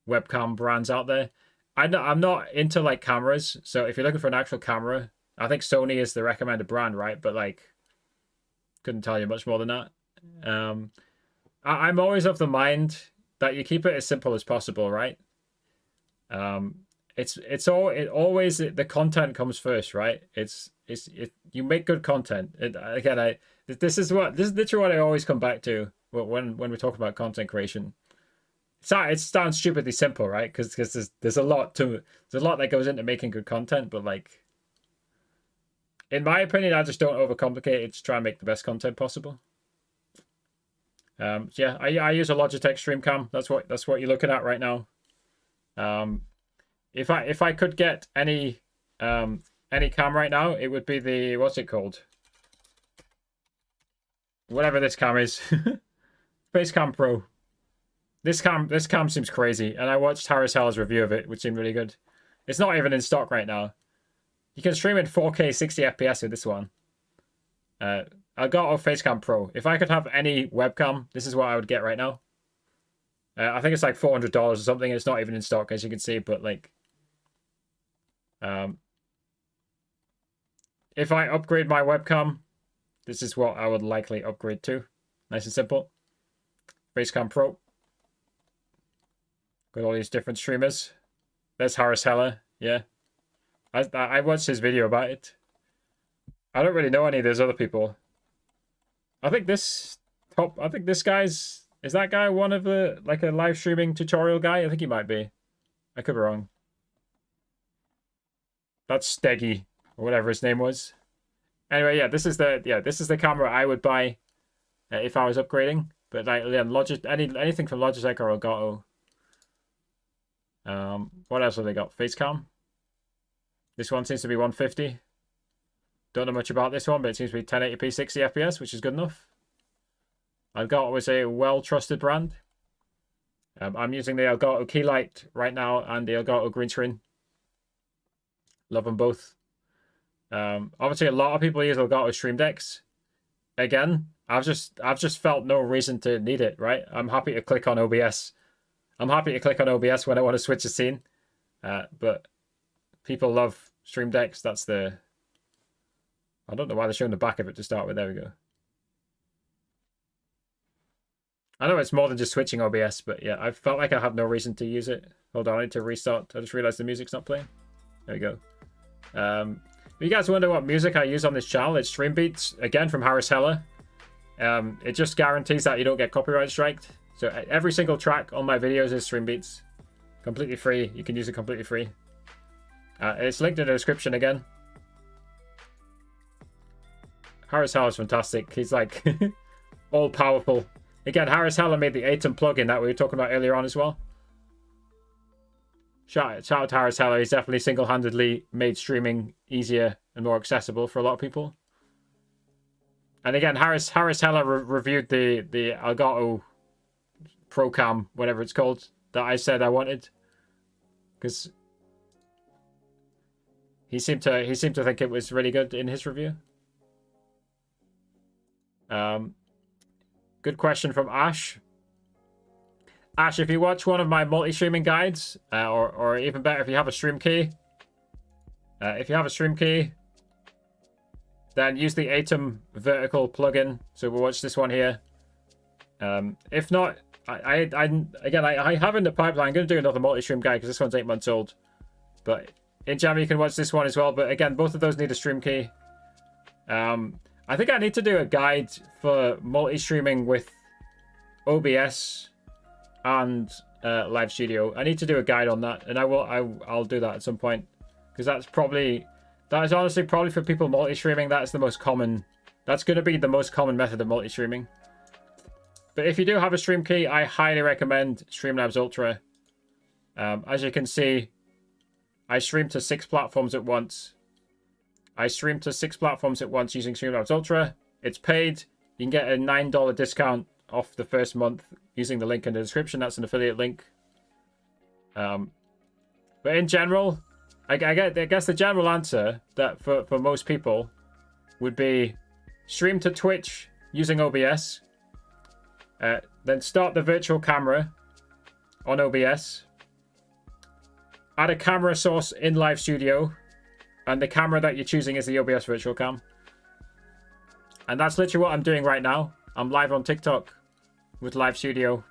webcam brands out there. I'm not into like cameras, so if you're looking for an actual camera, I think Sony is the recommended brand, right? But like, couldn't tell you much more than that. I'm always of the mind that you keep it as simple as possible, right? It always the content comes first, right? You make good content. This is literally what I always come back to when we talk about content creation. It sounds stupidly simple, right? Because there's a lot that goes into making good content, but like, in my opinion, I just don't overcomplicate it to try and make the best content possible. Yeah, I use a Logitech StreamCam. That's what you're looking at right now. If I could get any cam right now, it would be the, what's it called? Whatever this cam is. Facecam Pro. This cam seems crazy, and I watched Harris Hell's review of it, which seemed really good. It's not even in stock right now. You can stream in 4K 60 FPS with this one. Elgato Facecam Pro. If I could have any webcam, this is what I would get right now. I think it's like $400 or something. It's not even in stock, as you can see, but like, if I upgrade my webcam, this is what I would likely upgrade to. Nice and simple. Facecam Pro. Got all these different streamers. There's Harris Heller. Yeah. I watched his video about it. I don't really know any of those other people. I think this guy's... Is that guy one of the... Like a live streaming tutorial guy? I think he might be. I could be wrong. That's Steggy. Or whatever his name was. Anyway, yeah, this is the camera I would buy if I was upgrading. But like, yeah, anything from Logitech or Elgato. What else have they got? Facecam. This one seems to be 150. Don't know much about this one, but it seems to be 1080p 60 FPS, which is good enough. Elgato is a well-trusted brand. I'm using the Elgato Keylight right now and the Elgato green screen. Love them both. Obviously, a lot of people use Elgato Stream Decks. Again, I've just felt no reason to need it. Right? I'm happy to click on OBS. I'm happy to click on OBS when I want to switch a scene. But people love Stream Decks. That's the... I don't know why they're showing the back of it to start with. There we go. I know it's more than just switching OBS, but yeah, I felt like I have no reason to use it. Hold on, I need to restart. I just realized the music's not playing. There we go. If you guys wonder what music I use on this channel, it's Stream Beats, again from Harris Heller. It just guarantees that you don't get copyright striked. So every single track on my videos is Stream Beats. Completely free. You can use it completely free. It's linked in the description again. Harris Heller's fantastic. He's like all powerful. Again, Harris Heller made the Atom plugin that we were talking about earlier on as well. Shout out to Harris Heller. He's definitely single-handedly made streaming easier and more accessible for a lot of people. And again, Harris Heller reviewed the Elgato ProCam, whatever it's called, that I said I wanted, because he seemed to think it was really good in his review. Good question from Ash. Ash, if you watch one of my multi-streaming guides, or even better, if you have a stream key, then use the Atom vertical plugin. So we'll watch this one here. If not, I have in the pipeline. I'm going to do another multi-stream guide because this one's 8 months old. But in general, you can watch this one as well. But again, both of those need a stream key. I think I need to do a guide for multi-streaming with OBS and Live Studio. I need to do a guide on that, and I'll do that at some point, because that is honestly probably for people multi-streaming. That's the most common. That's going to be the most common method of multi-streaming. But if you do have a stream key, I highly recommend Streamlabs Ultra. As you can see, I stream to 6 platforms at once. using Streamlabs Ultra. It's paid. You can get a $9 discount off the first month using the link in the description. That's an affiliate link. But in general, I guess the general answer that for most people would be stream to Twitch using OBS. Then start the virtual camera on OBS. Add a camera source in Live Studio. And the camera that you're choosing is the OBS virtual cam. And that's literally what I'm doing right now. I'm live on TikTok with Live Studio,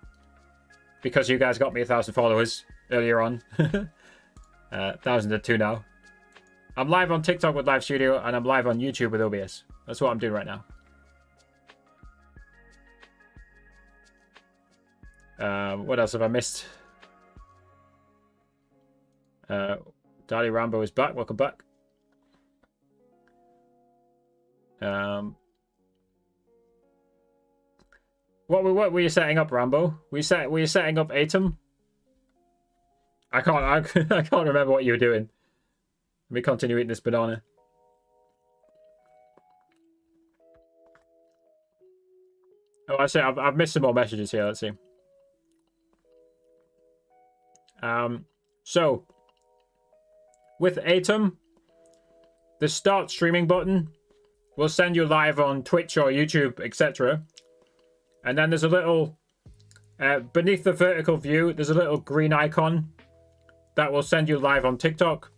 because you guys got me 1,000 followers earlier on. 1,002 now. I'm live on TikTok with Live Studio, and I'm live on YouTube with OBS. That's what I'm doing right now. What else have I missed? Daddy Rambo is back. Welcome back. What were you setting up, Rambo? Were you setting up Atom? I can't remember what you were doing. Let me continue eating this banana. Oh, I see. I've missed some more messages here. Let's see. So with Atom, the start streaming button will send you live on Twitch or YouTube, etc. And then there's a little, beneath the vertical view, there's a little green icon that will send you live on TikTok.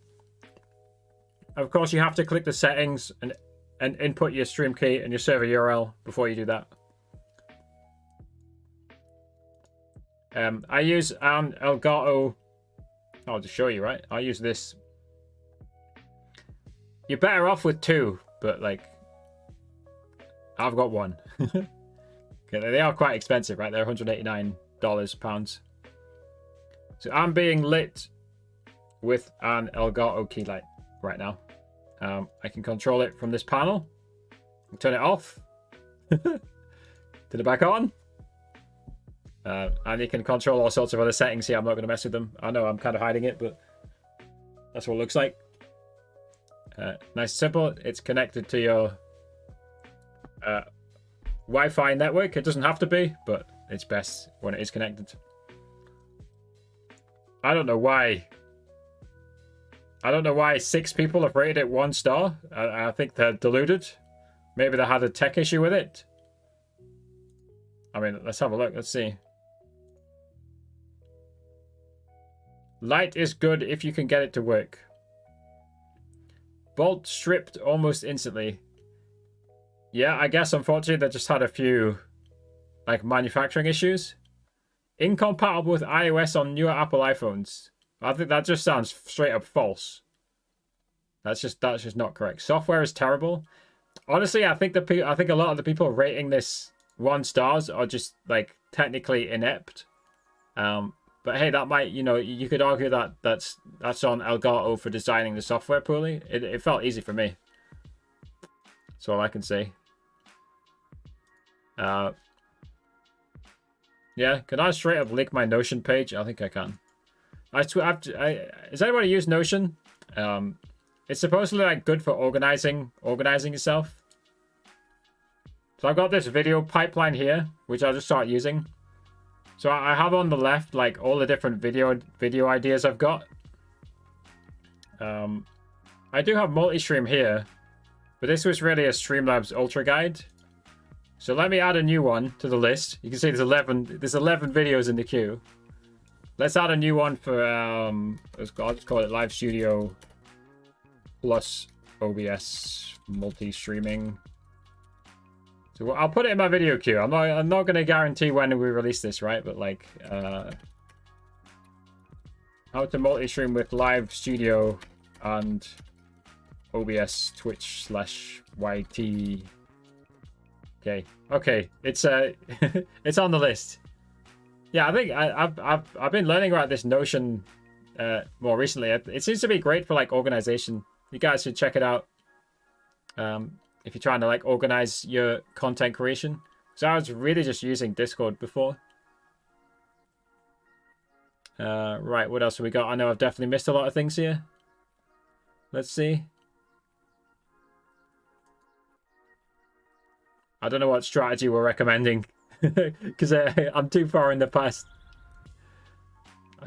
Of course, you have to click the settings and input your stream key and your server URL before you do that. I use an Elgato. I'll just show you, right? I use this. You're better off with two, but like, I've got one. Okay, they are quite expensive, right? They're $189 pounds. So I'm being lit with an Elgato key light right now. I can control it from this panel. Turn it off. Turn it back on. And you can control all sorts of other settings here. I'm not going to mess with them. I know I'm kind of hiding it, but that's what it looks like. Nice and simple. It's connected to your Wi-Fi network. It doesn't have to be, but it's best when it is connected. I don't know why 6 people have rated it 1 star. I think they're deluded. Maybe they had a tech issue with it. I mean, let's have a look. Let's see. Light is good if you can get it to work. Bolt stripped almost instantly. Yeah, I guess unfortunately they just had a few like manufacturing issues. Incompatible with iOS on newer Apple iPhones. I think that just sounds straight up false. That's just not correct. Software is terrible. Honestly, I think a lot of the people rating this 1 stars are just like technically inept. But hey, that might, you could argue that that's on Elgato for designing the software poorly. It felt easy for me. That's all I can say. Yeah, can I straight up link my Notion page? I think I can. Has anybody used Notion? It's supposedly like good for organizing yourself. So I've got this video pipeline here, which I'll just start using. So I have on the left like all the different video ideas I've got. I do have multi-stream here, but this was really a Streamlabs Ultra guide. So let me add a new one to the list. You can see there's 11 videos in the queue. Let's add a new one for I'll just call it Live Studio plus OBS multi-streaming. So I'll put it in my video queue. I'm not going to guarantee when we release this, right? But like, how to multi-stream with Live Studio and OBS Twitch /YT. Okay, it's it's on the list. Yeah, I think I've been learning about this Notion more recently. It seems to be great for like organization. You guys should check it out. If you're trying to like organize your content creation. So I was really just using Discord before. Right, what else have we got? I know I've definitely missed a lot of things here. Let's see. I don't know what strategy we're recommending. Because I'm too far in the past.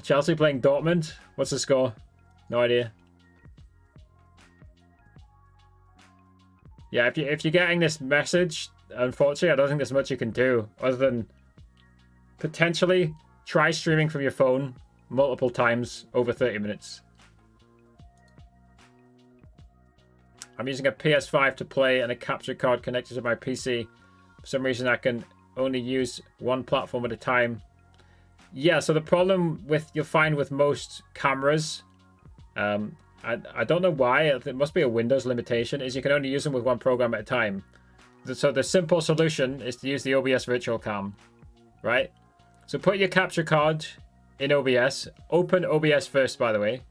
Chelsea playing Dortmund. What's the score? No idea. Yeah, if you're getting this message, unfortunately, I don't think there's much you can do other than potentially try streaming from your phone multiple times over 30 minutes. I'm using a PS5 to play and a capture card connected to my PC. For some reason, I can only use one platform at a time. Yeah, so the problem you'll find with most cameras, I don't know why, it must be a Windows limitation, is you can only use them with one program at a time. So the simple solution is to use the OBS Virtual Cam, right? So put your capture card in OBS. Open OBS first, by the way.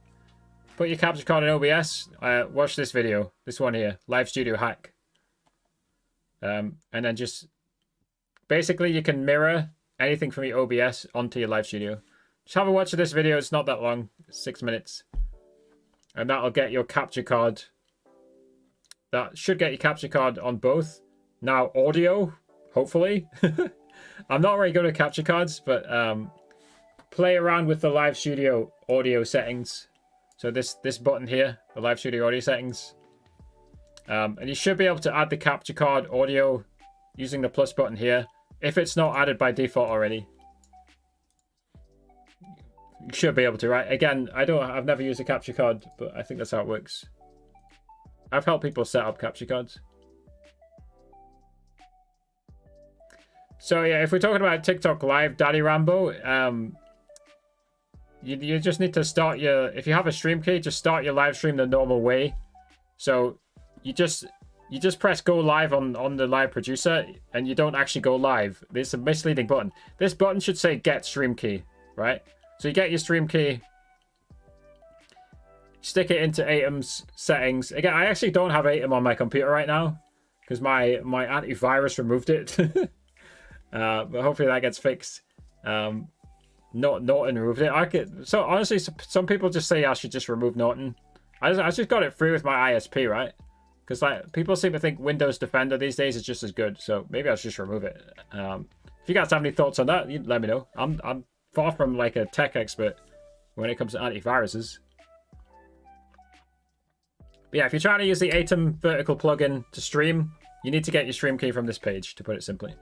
Put your capture card in OBS. Watch this video. This one here. Live Studio Hack. And then just... Basically, you can mirror anything from your OBS onto your Live Studio. Just have a watch of this video. It's not that long. 6 minutes. And that'll get your capture card. That should get your capture card on both. Now, audio, hopefully. I'm not very good at capture cards, but play around with the Live Studio audio settings. So this button here, the Live Studio audio settings. And you should be able to add the capture card audio using the plus button here, if it's not added by default already. You should be able to, right? Again, I've never used a capture card, but I think that's how it works. I've helped people set up capture cards. So yeah, if we're talking about TikTok Live, Daddy Rambo, you just need to start your, if you have a stream key, just start your live stream the normal way. So you just press go live on the live producer, and you don't actually go live. There's a misleading button. This button should say get stream key, right? So you get your stream key, stick it into Atom's settings. Again, I actually don't have Atom on my computer right now because my antivirus removed it. But hopefully that gets fixed. Norton removed it. So honestly, some people just say I should just remove Norton. I just got it free with my ISP, right? Because like people seem to think Windows Defender these days is just as good. So maybe I should just remove it. If you guys have any thoughts on that, let me know. I'm far from like a tech expert when it comes to antiviruses. But yeah, if you're trying to use the Atom vertical plugin to stream, you need to get your stream key from this page, to put it simply.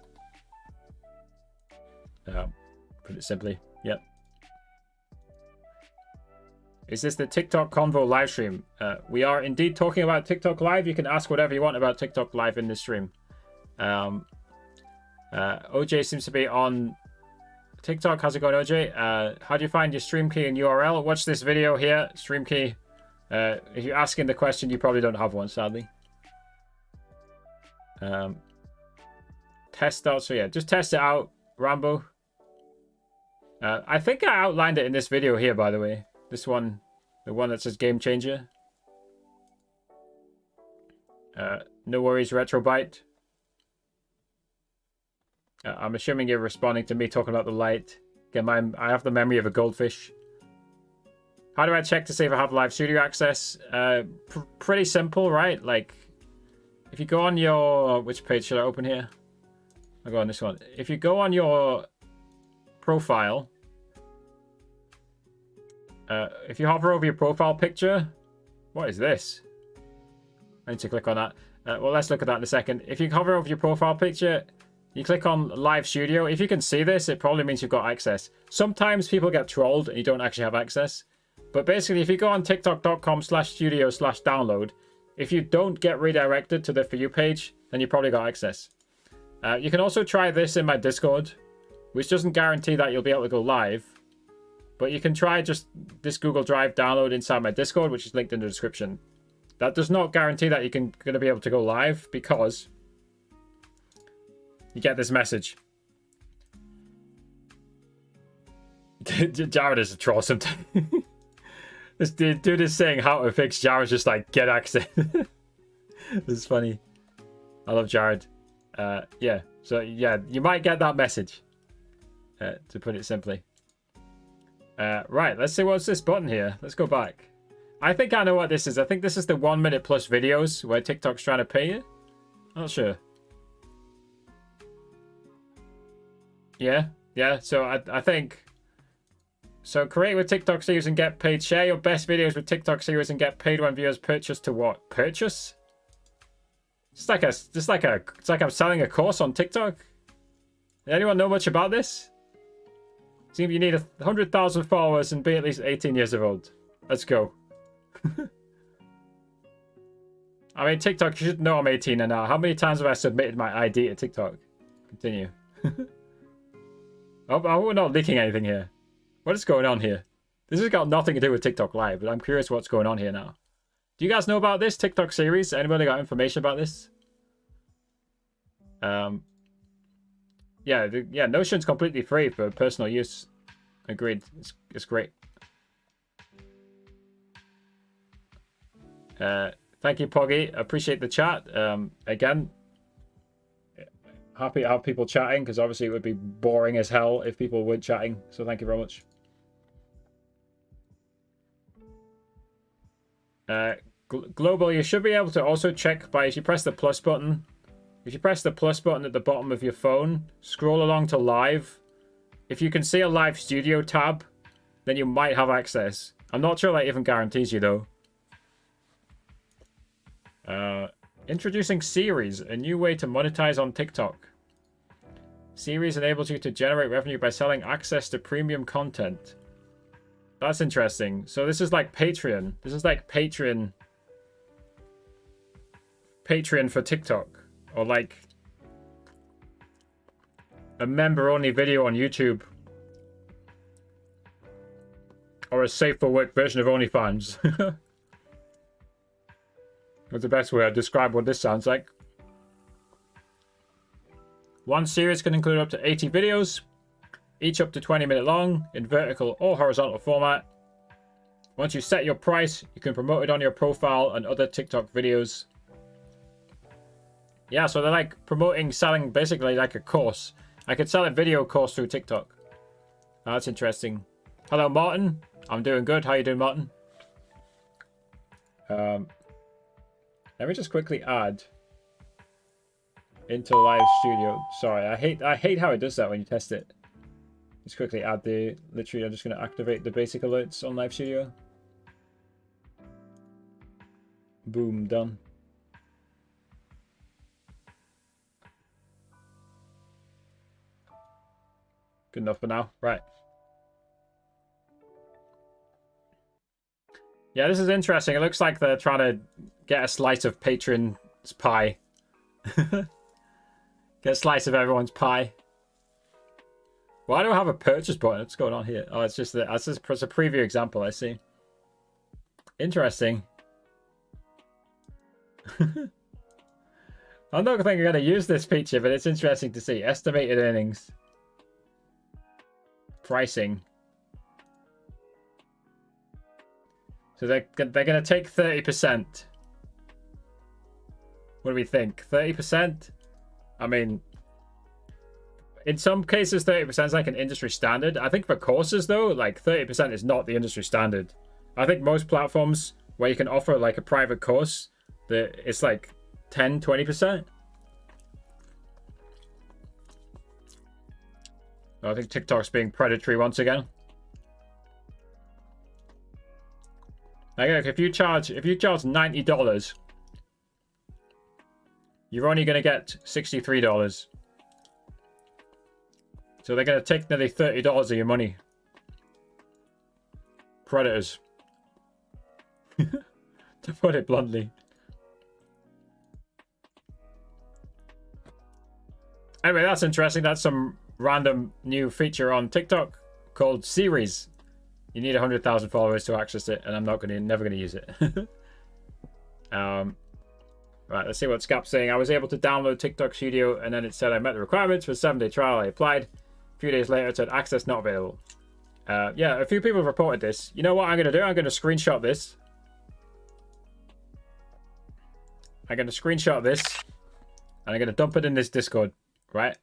Yep. Is this the TikTok Convo live stream? We are indeed talking about TikTok Live. You can ask whatever you want about TikTok Live in this stream. OJ seems to be on TikTok. How's it going, OJ? How do you find your stream key and URL? Watch this video here. Stream key. If you're asking the question, you probably don't have one, sadly. Test out. So yeah, just test it out, Rambo. I think I outlined it in this video here, by the way. This one, the one that says Game Changer. No worries, Retrobite. I'm assuming you're responding to me talking about the light. Again, I have the memory of a goldfish. How do I check to see if I have live studio access? Pretty simple, right? Like, if you go on your... Which page should I open here? I'll go on this one. If you go on your profile... if you hover over your profile picture... What is this? I need to click on that. Well, let's look at that in a second. If you hover over your profile picture... You click on Live Studio. If you can see this, it probably means you've got access. Sometimes people get trolled and you don't actually have access. But basically, if you go on tiktok.com/studio/download, if you don't get redirected to the For You page, then you probably got access. You can also try this in my Discord, which doesn't guarantee that you'll be able to go live. But you can try just this Google Drive download inside my Discord, which is linked in the description. That does not guarantee that you're going to be able to go live, because you get this message. Jared is a troll sometimes. This dude is saying how to fix. Jared's just like, get access. This is funny. I love Jared. Yeah. So yeah, you might get that message. To put it simply. Right. Let's see what's this button here. Let's go back. I think I know what this is. I think this is the 1 minute plus videos where TikTok's trying to pay you. I'm not sure. Yeah. So I think. So create with TikTok series and get paid. Share your best videos with TikTok series and get paid when viewers purchase to what? Purchase? It's like I'm selling a course on TikTok. Does anyone know much about this? Seems you need 100,000 followers and be at least 18 years old. Let's go. I mean, TikTok, you should know I'm 18 and now. How many times have I submitted my ID to TikTok? Continue. Oh, we're not leaking anything here. What is going on here? This has got nothing to do with TikTok Live, but I'm curious what's going on here now. Do you guys know about this TikTok series? Anybody got information about this? Yeah, Notion's completely free for personal use. Agreed. It's great. Thank you, Poggy. Appreciate the chat. Again, happy to have people chatting, because obviously it would be boring as hell if people weren't chatting. So thank you very much. Global, you should be able to also check by, if you press the plus button. If you press the plus button at the bottom of your phone, scroll along to live. If you can see a live studio tab, then you might have access. I'm not sure that even guarantees you though. Introducing Series, a new way to monetize on TikTok. Series enables you to generate revenue by selling access to premium content. That's interesting. So this is like Patreon. This is like Patreon for TikTok. Or like a member-only video on YouTube. Or a safe-for-work version of OnlyFans. That's the best way I'd describe what this sounds like. One series can include up to 80 videos, each up to 20 minutes long, in vertical or horizontal format. Once you set your price, you can promote it on your profile and other TikTok videos. Yeah, so they're like promoting, selling basically like a course. I could sell a video course through TikTok. Oh, that's interesting. Hello, Martin. I'm doing good. How you doing, Martin? Let me just quickly add into Live Studio. Sorry, I hate how it does that when you test it. Just quickly add the, literally I'm just going to activate the basic alerts on Live Studio. Boom, done. Good enough for now. Right. Yeah, this is interesting. It looks like they're trying to get a slice of Patreon's pie. Get a slice of everyone's pie. Why do I have a purchase button? What's going on here? Oh, it's just that's just a preview example, I see. Interesting. I don't think I'm going to use this feature, but it's interesting to see. Estimated earnings. Pricing. So they're going to take 30%. What do we think? 30%? I mean, in some cases, 30% is like an industry standard. I think for courses, though, like 30% is not the industry standard. I think most platforms where you can offer like a private course, it's like 10, 20%. I think TikTok's being predatory once again. Like, if you charge $90, you're only going to get $63. So they're going to take nearly $30 of your money. Predators. To put it bluntly. Anyway, that's interesting. That's some random new feature on TikTok called Series. You need 100,000 followers to access it, and I'm never gonna use it. Right, let's see what Scap's saying. I was able to download TikTok Studio, and then it said I met the requirements for a 7-day trial. I applied. A few days later, it said access not available. Yeah, a few people have reported this. You know what I'm gonna do? I'm gonna screenshot this. I'm gonna screenshot this, and I'm gonna dump it in this Discord. Right?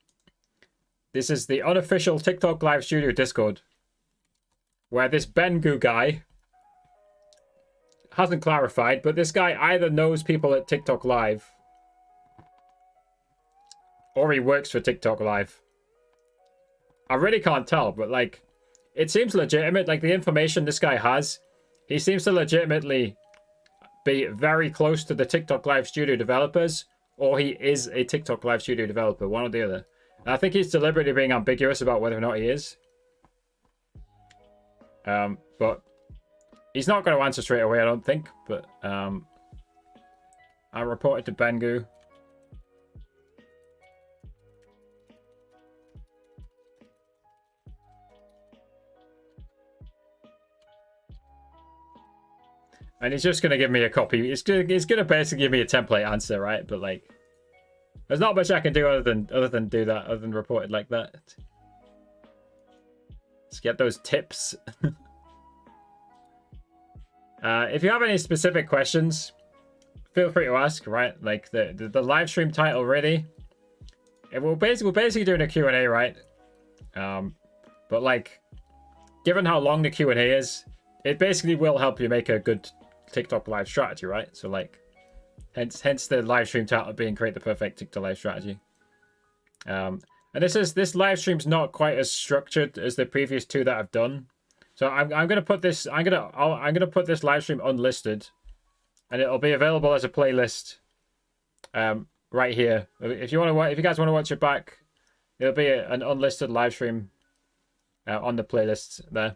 This is the unofficial TikTok Live Studio Discord, where this Bengu guy hasn't clarified, but this guy either knows people at TikTok Live or he works for TikTok Live. I really can't tell, but like, it seems legitimate. Like, the information this guy has, he seems to legitimately be very close to the TikTok Live Studio developers, or he is a TikTok Live Studio developer, one or the other. And I think he's deliberately being ambiguous about whether or not he is. But he's not going to answer straight away, I don't think. But I reported to Bengu. And he's just going to give me a copy. He's going to basically give me a template answer, right? But like, there's not much I can do other than do that, other than report it like that. Let's get those tips. If you have any specific questions, feel free to ask, right? Like the live stream title, really. We're basically doing a Q&A, right? But like, given how long the Q&A is, it basically will help you make a good TikTok live strategy, right? So like, hence the live stream title being create the perfect TikTok live strategy. And this live stream's not quite as structured as the previous two that I've done. So I'm gonna put this put this live stream unlisted, and it'll be available as a playlist right here. If you want to, if you guys want to watch it back, it'll be an unlisted live stream on the playlist there.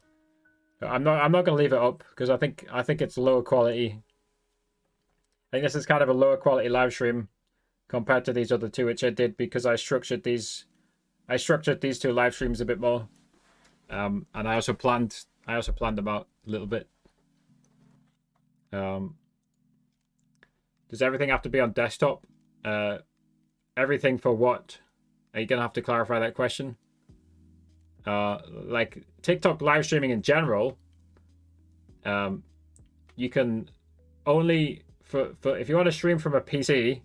I'm not going to leave it up because I think it's lower quality. I think this is kind of a lower quality live stream compared to these other two, which I did because I structured these two live streams a bit more. And I also planned them out a little bit. Does everything have to be on desktop? Everything for what? Are you gonna have to clarify that question? Like TikTok live streaming in general, you can only for if you want to stream from a PC,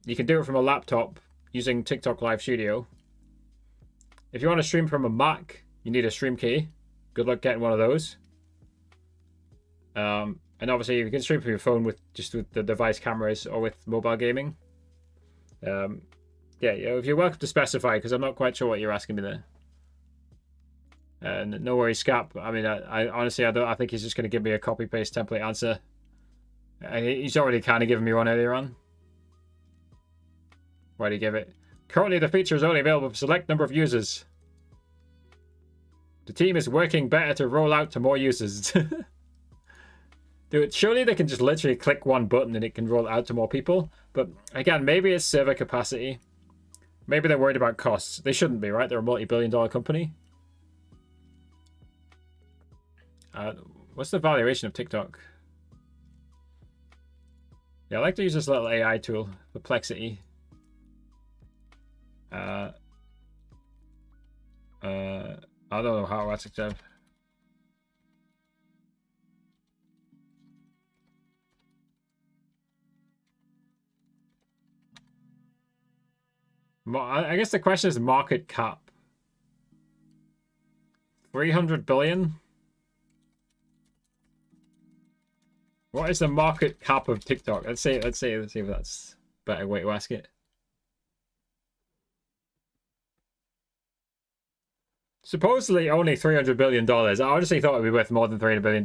you can do it from a laptop using TikTok Live Studio. If you want to stream from a Mac, you need a stream key. Good luck getting one of those. And obviously you can stream from your phone with the device cameras or with mobile gaming. Yeah, if you're welcome to specify, because I'm not quite sure what you're asking me there. And no worries, Scap. I mean, I honestly, I think he's just going to give me a copy paste template answer. He's already kind of given me one earlier on. Why do you give it? Currently, the feature is only available for a select number of users. The team is working better to roll out to more users. Dude, surely they can just literally click one button and it can roll out to more people. But again, maybe it's server capacity. Maybe they're worried about costs. They shouldn't be, right? They're a multi-billion-dollar company. What's the valuation of TikTok? Yeah, I like to use this little AI tool, Perplexity. I don't know how that's it. I guess the question is market cap. 300 billion? What is the market cap of TikTok? Let's see if that's a better way to ask it. Supposedly only $300 billion. I honestly thought it would be worth more than $300 billion.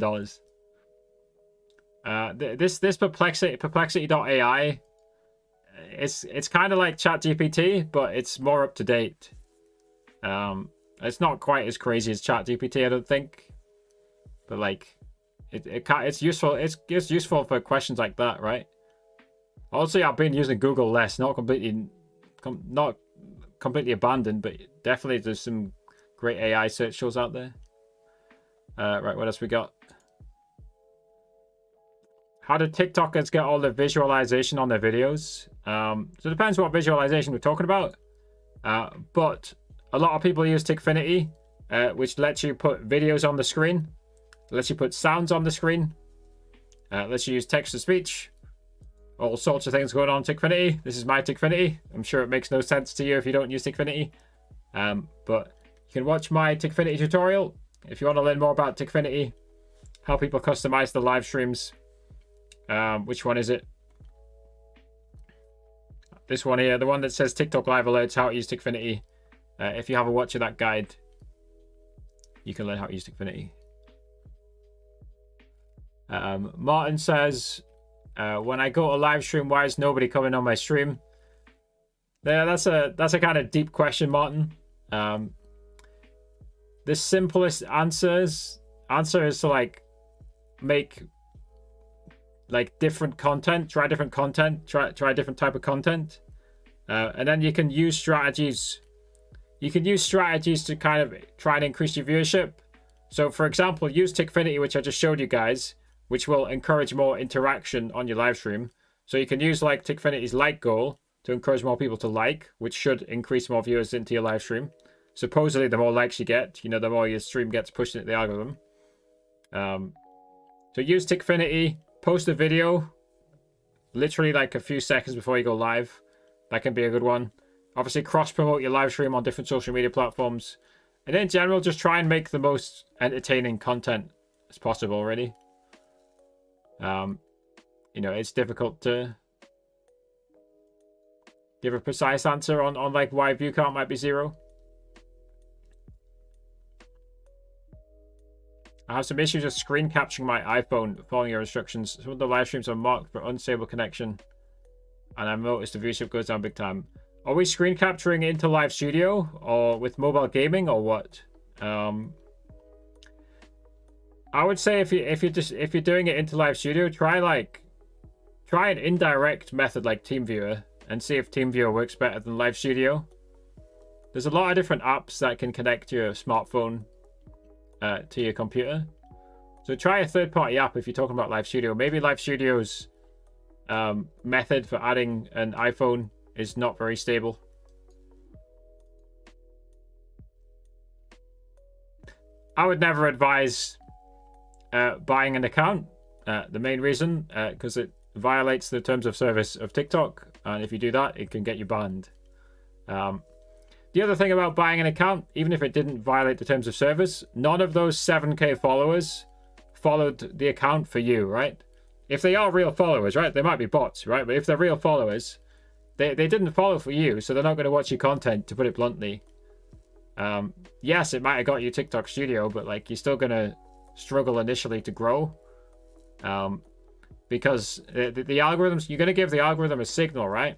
This Perplexity.ai, it's kind of like ChatGPT, but it's more up to date. It's not quite as crazy as ChatGPT, I don't think. But like, it's useful. It's useful for questions like that, right? Also, I've been using Google less, not completely abandoned, but definitely there's some great AI search tools out there. Right, what else we got? How do TikTokers get all the visualization on their videos? So it depends what visualization we're talking about. But a lot of people use Tikfinity, which lets you put videos on the screen, lets you put sounds on the screen, lets you use text to speech, all sorts of things going on in Tikfinity. This is my Tikfinity. I'm sure it makes no sense to you if you don't use Tikfinity. But you can watch my Tikfinity tutorial if you want to learn more about Tikfinity, how people customize the live streams. Which one is it? This one here, the one that says TikTok Live Alerts, how to use Tikfinity. If you have a watch of that guide, you can learn how to use Tikfinity. Martin says, when I go to live stream, why is nobody coming on my stream? Yeah, that's a kind of deep question, Martin. The simplest answer is to like make like different content, try different content, try different type of content, and then you can use strategies. You can use strategies to kind of try and increase your viewership. So, for example, use Tikfinity, which I just showed you guys, which will encourage more interaction on your live stream. So you can use like Tikfinity's like goal to encourage more people to like, which should increase more viewers into your live stream. Supposedly, the more likes you get, the more your stream gets pushed into the algorithm. So use Tikfinity, post a video, literally like a few seconds before you go live. That can be a good one. Obviously, cross-promote your live stream on different social media platforms. And in general, just try and make the most entertaining content as possible, really. It's difficult to give a precise answer on like why view count might be 0. I have some issues with screen capturing my iPhone following your instructions. Some of the live streams are marked for unstable connection. and I've noticed the viewership goes down big time. Are we screen capturing into Live Studio or with mobile gaming or what? I would say if you're doing it into Live Studio, try an indirect method like TeamViewer and see if TeamViewer works better than Live Studio. There's a lot of different apps that can connect your smartphone to your computer. So try a third-party app if you're talking about Live Studio. Maybe Live Studio's method for adding an iPhone is not very stable. I would never advise buying an account. The main reason, because it violates the terms of service of TikTok, and if you do that, it can get you banned. The other thing about buying an account, even if it didn't violate the terms of service, none of those 7K followers followed the account for you, right? If they are real followers, right? They might be bots, right? But if they're real followers, they didn't follow for you, so they're not going to watch your content, to put it bluntly. Yes, it might have got you TikTok Studio, but like you're still going to struggle initially to grow. Because the algorithms, you're going to give the algorithm a signal, right?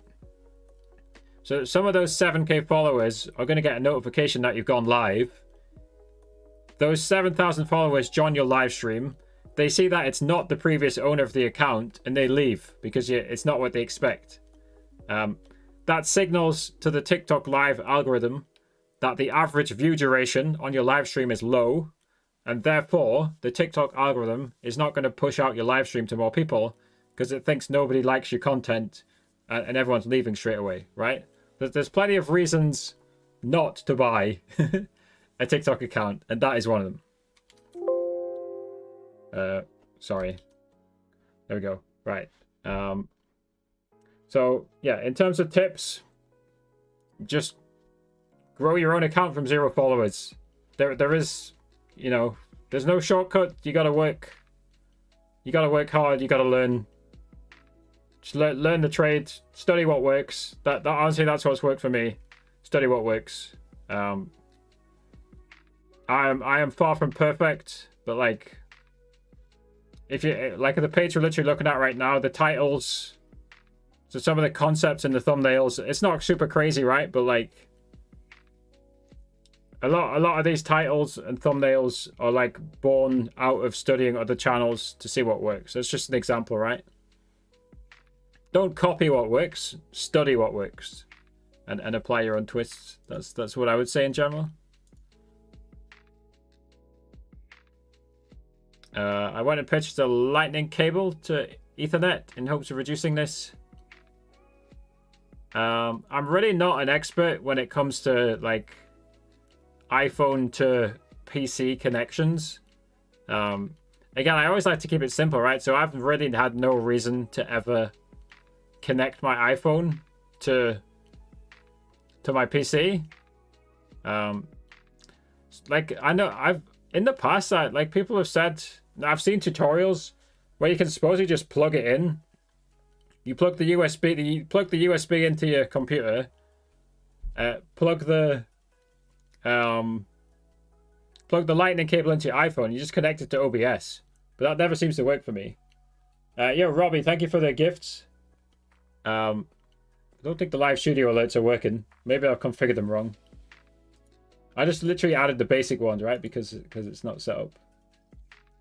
So some of those 7K followers are going to get a notification that you've gone live. Those 7,000 followers join your live stream. They see that it's not the previous owner of the account and they leave because it's not what they expect. That signals to the TikTok live algorithm that the average view duration on your live stream is low, and therefore the TikTok algorithm is not going to push out your live stream to more people because it thinks nobody likes your content and everyone's leaving straight away, right? There's plenty of reasons not to buy a TikTok account, and that is one of them. Sorry. There we go. Right. So yeah, in terms of tips, just grow your own account from 0 followers. There is, you know, there's no shortcut. You gotta work hard. You gotta learn. Just learn the trade. Study what works. That honestly, that's what's worked for me. Study what works. I am far from perfect, but like, if you like the page we're literally looking at right now, the titles, so some of the concepts in the thumbnails, it's not super crazy, right? But like, a lot of these titles and thumbnails are like born out of studying other channels to see what works. That's just an example, right? Don't copy what works, study what works, and apply your own twists. That's what I would say in general. I went and pitched a lightning cable to Ethernet in hopes of reducing this. I'm really not an expert when it comes to like iPhone to PC connections. Again, I always like to keep it simple, right? So I've really had no reason to ever connect my iPhone to my PC. Like I know in the past, like people have said, I've seen tutorials where you can supposedly just plug it in. You plug the USB into your computer, plug the lightning cable into your iPhone. You just connect it to OBS, but that never seems to work for me. Yo, Robbie, thank you for the gifts. I don't think the live studio alerts are working. Maybe I've configured them wrong. I just literally added the basic ones, right? Because it's not set up.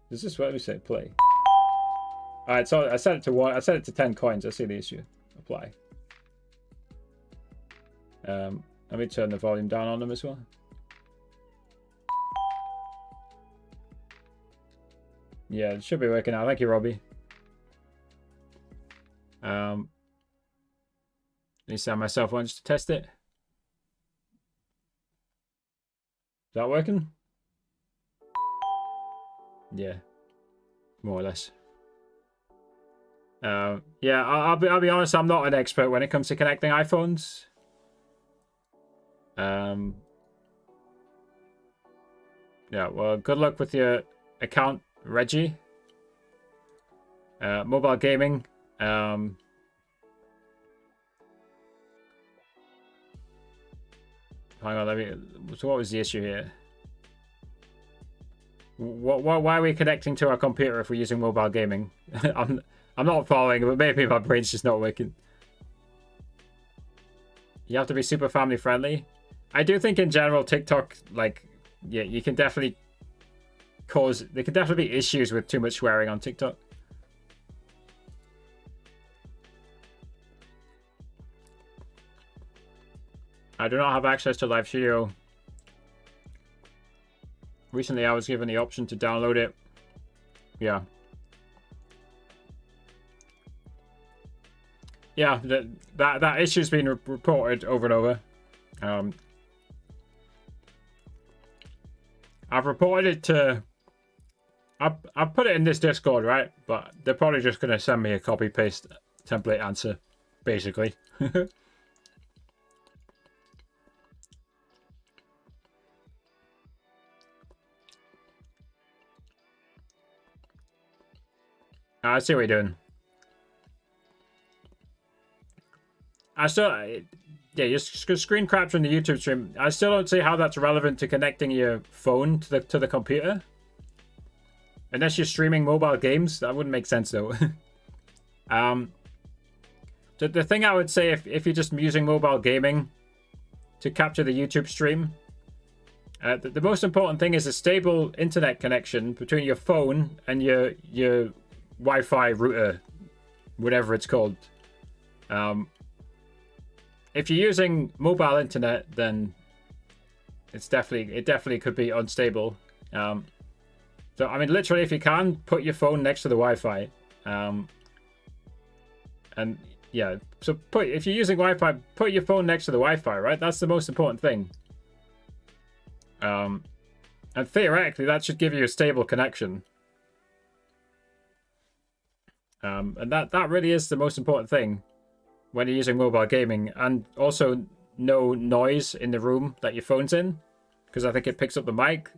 Does this let me say play? Alright, so I set it to 1. I set it to 10 coins. I see the issue. Apply. Let me turn the volume down on them as well. Yeah, it should be working now. Thank you, Robbie. Let me send myself one just to test it. Is that working? Yeah, more or less. Yeah, I'll be honest. I'm not an expert when it comes to connecting iPhones. Yeah, well, good luck with your account, Reggie. Mobile gaming. Hang on, so what was the issue here? Why are we connecting to our computer if we're using mobile gaming? I'm not following, but maybe my brain's just not working. You have to be super family friendly. I do think in general TikTok, like, yeah, you can definitely there can definitely be issues with too much swearing on TikTok. I do not have access to Live Studio. Recently I was given the option to download it. Yeah. Yeah, that issue's been reported over and over. I've reported it to... I've put it in this Discord, right? But they're probably just going to send me a copy-paste template answer, basically. I see what you're doing. I still... Yeah, you're screen capturing the YouTube stream. I still don't see how that's relevant to connecting your phone to the computer. Unless you're streaming mobile games, that wouldn't make sense though. The thing I would say, if you're just using mobile gaming to capture the YouTube stream, the most important thing is a stable internet connection between your phone and your Wi-Fi router, whatever it's called. If you're using mobile internet, then it definitely could be unstable. So I mean, literally, if you can, put your phone next to the Wi-Fi, and yeah, so if you're using Wi-Fi, put your phone next to the Wi-Fi, right? That's the most important thing. And theoretically, that should give you a stable connection. And that really is the most important thing when you're using mobile gaming, and also no noise in the room that your phone's in, because I think it picks up the mic.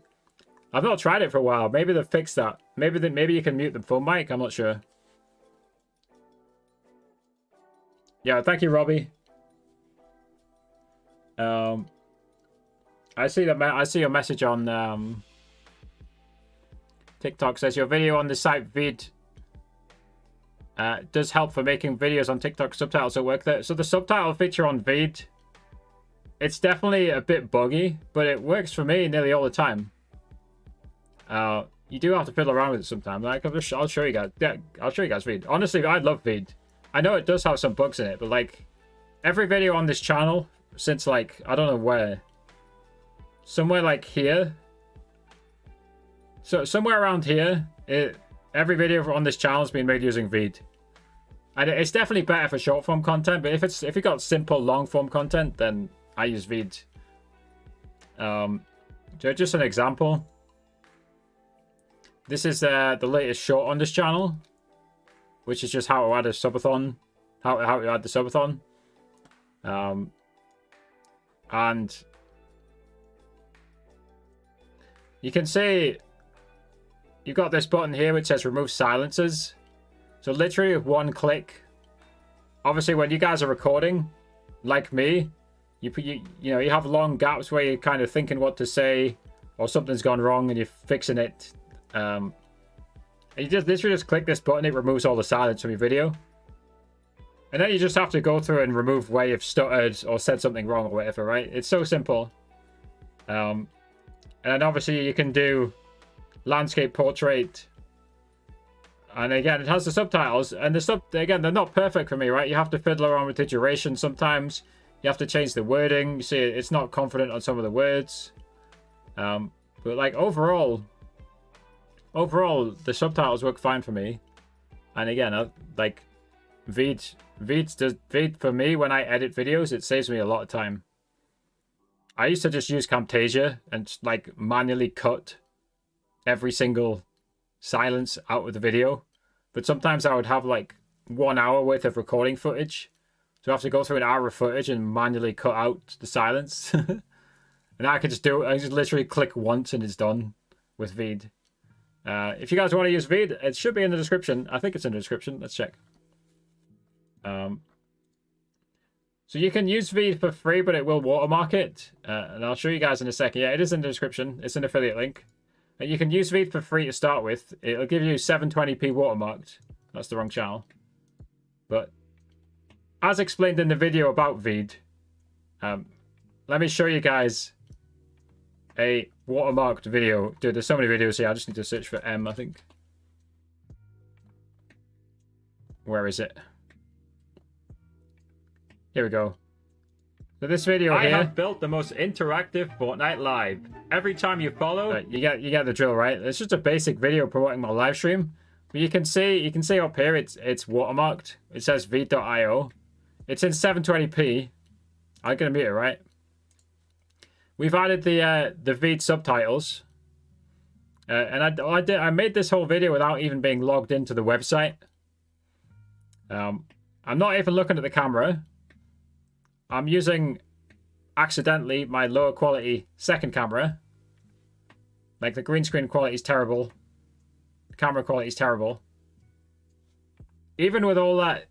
I've not tried it for a while. Maybe they've fixed that. Maybe you can mute the phone mic. I'm not sure. Yeah, thank you, Robbie. I see your message on TikTok. Says your video on the site vid does help for making videos on TikTok. Subtitles at work there. So the subtitle feature on Vid, it's definitely a bit buggy, but it works for me nearly all the time. You do have to fiddle around with it sometimes. Like I'll show you guys. Yeah, I'll show you guys Vid. Honestly, I love Vid. I know it does have some bugs in it, but like every video on this channel since like I don't know where, somewhere like here. So somewhere around here, every video on this channel has been made using Vid. And it's definitely better for short form content, but if you got simple long form content, then I use Vid. Just an example. This is the latest short on this channel, which is just how to add a subathon, how to add the subathon. And you can see you've got this button here which says remove silences. So literally with one click, obviously when you guys are recording, like me, you have long gaps where you're kind of thinking what to say, or something's gone wrong and you're fixing it. And you just literally just click this button, it removes all the silence from your video. And then you just have to go through and remove where you've stuttered or said something wrong or whatever, right? It's so simple. And then obviously you can do landscape portrait. And again, it has the subtitles. And again, they're not perfect for me, right? You have to fiddle around with the duration sometimes. You have to change the wording. You see, it's not confident on some of the words. But like overall, the subtitles work fine for me. And again, like Vid for me, when I edit videos, it saves me a lot of time. I used to just use Camtasia and like manually cut every single silence out of the video. But sometimes I would have like 1 hour worth of recording footage. So I have to go through an hour of footage and manually cut out the silence. And I can just do it. I just literally click once and it's done with Vid. If you guys want to use Vid, it should be in the description. I think it's in the description. Let's check. So you can use Vid for free, but it will watermark it. And I'll show you guys in a second. Yeah, it is in the description. It's an affiliate link. And you can use Vid for free to start with. It'll give you 720p watermarked. That's the wrong channel. But as explained in the video about Vid, Let me show you guys a watermarked video. Dude, there's so many videos here. I just need to search for M, I think. Where is it? Here we go. So this video here, I have built the most interactive Fortnite live. Every time you follow, you get the drill, right? It's just a basic video promoting my live stream. But you can see up here it's watermarked. It says v.io. It's in 720p. I'm gonna mute it, right? We've added the Veed subtitles, and I made this whole video without even being logged into the website. I'm not even looking at the camera. I'm using accidentally my lower quality second camera. Like the green screen quality is terrible. The camera quality is terrible. Even with all that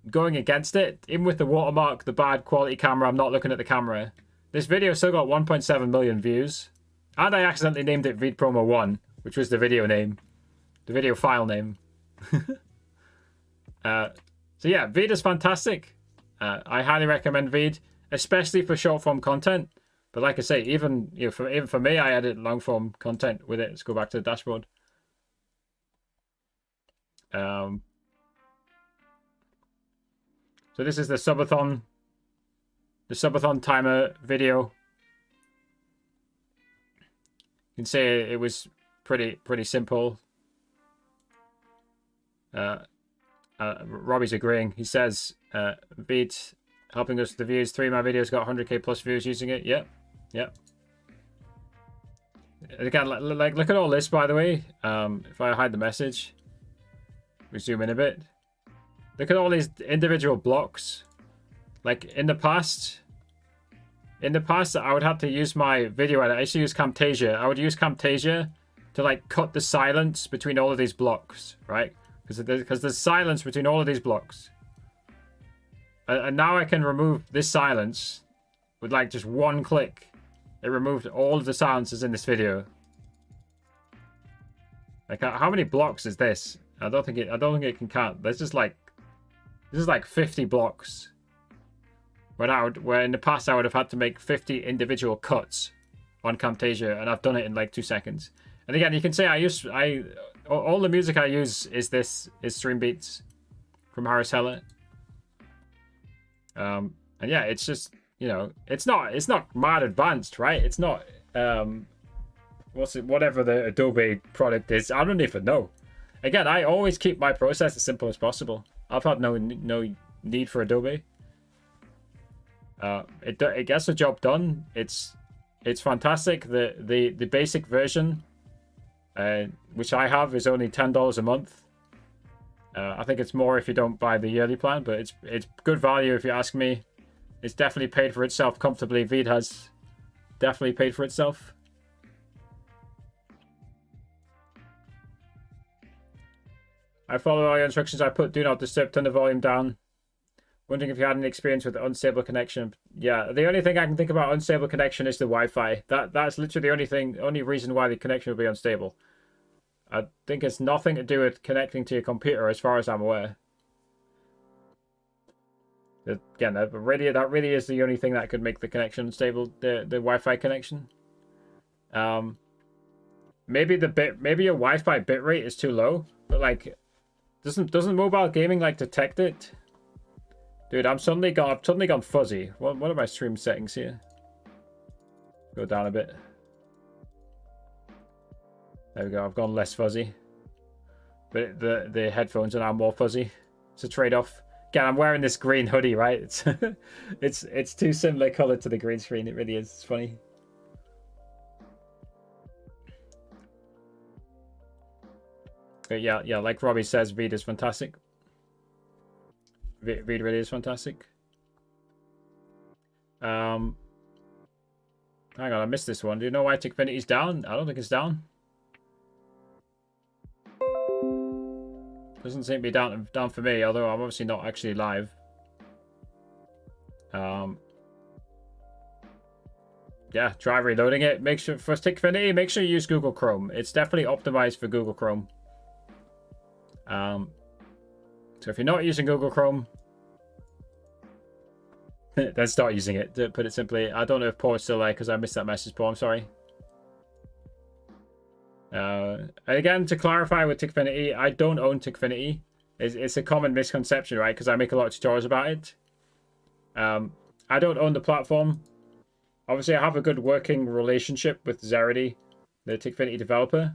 going against it, even with the watermark, the bad quality camera, I'm not looking at the camera. This video still got 1.7 million views. And I accidentally named it Veed Promo 1, which was the video name. The video file name. So yeah, Veed is fantastic. I highly recommend Veed, especially for short form content. But like I say, even for me, I edit long form content with it. Let's go back to the dashboard. So this is the subathon timer video. You can see it was pretty simple. Robbie's agreeing. He says, Veed helping us with the views. 3 of my videos got 100k plus views using it. Yep. Again, like look at all this, by the way. If I hide the message, we zoom in a bit. Look at all these individual blocks. Like in the past, I would have to use my video editor. I used to use Camtasia. I would use Camtasia to like cut the silence between all of these blocks, right? Because there's silence between all of these blocks. And now I can remove this silence with like just one click. It removed all of the silences in this video. Like how many blocks is this? I don't think it can count. This is like 50 blocks. Where in the past I would have had to make 50 individual cuts on Camtasia, and I've done it in like 2 seconds. And again, you can see all the music I use is Stream Beats from Harris Heller. And yeah, it's just, it's not mad advanced, right? It's not whatever the Adobe product is. I don't even know. Again, I always keep my process as simple as possible. I've had no need for Adobe. It gets the job done. It's fantastic. The basic version, which I have, is only $10 a month. I think it's more if you don't buy the yearly plan, but it's good value if you ask me. It's definitely paid for itself comfortably. Veed has definitely paid for itself. I follow all your instructions. I put do not disturb, turn the volume down. Wondering if you had any experience with unstable connection. Yeah, the only thing I can think about unstable connection is the Wi-Fi. That's literally the only reason why the connection would be unstable. I think it's nothing to do with connecting to your computer, as far as I'm aware. Again, that really is the only thing that could make the connection unstable. The Wi-Fi connection. Maybe your Wi-Fi bitrate is too low, but like, doesn't mobile gaming like detect it? Dude, I've suddenly gone fuzzy. What are my stream settings here? Go down a bit. There we go. I've gone less fuzzy. But the headphones are now more fuzzy. It's a trade-off. Again, I'm wearing this green hoodie, right? It's too similar color to the green screen. It really is. It's funny. But yeah, like Robbie says, Veed is fantastic. Veed really is fantastic. Hang on, I missed this one. Do you know why Tickfinity's down? I don't think it's down. Doesn't seem to be down for me, although I'm obviously not actually live. Yeah, try reloading it. Make sure for Tickfinity, make sure you use Google Chrome. It's definitely optimized for Google Chrome. So if you're not using Google Chrome, then start using it. To put it simply, I don't know if Paul's still there because I missed that message, Paul. I'm sorry. And again, to clarify with Tickfinity, I don't own Tickfinity. It's a common misconception, right? Because I make a lot of tutorials about it. I don't own the platform. Obviously, I have a good working relationship with Zeredy, the Tickfinity developer,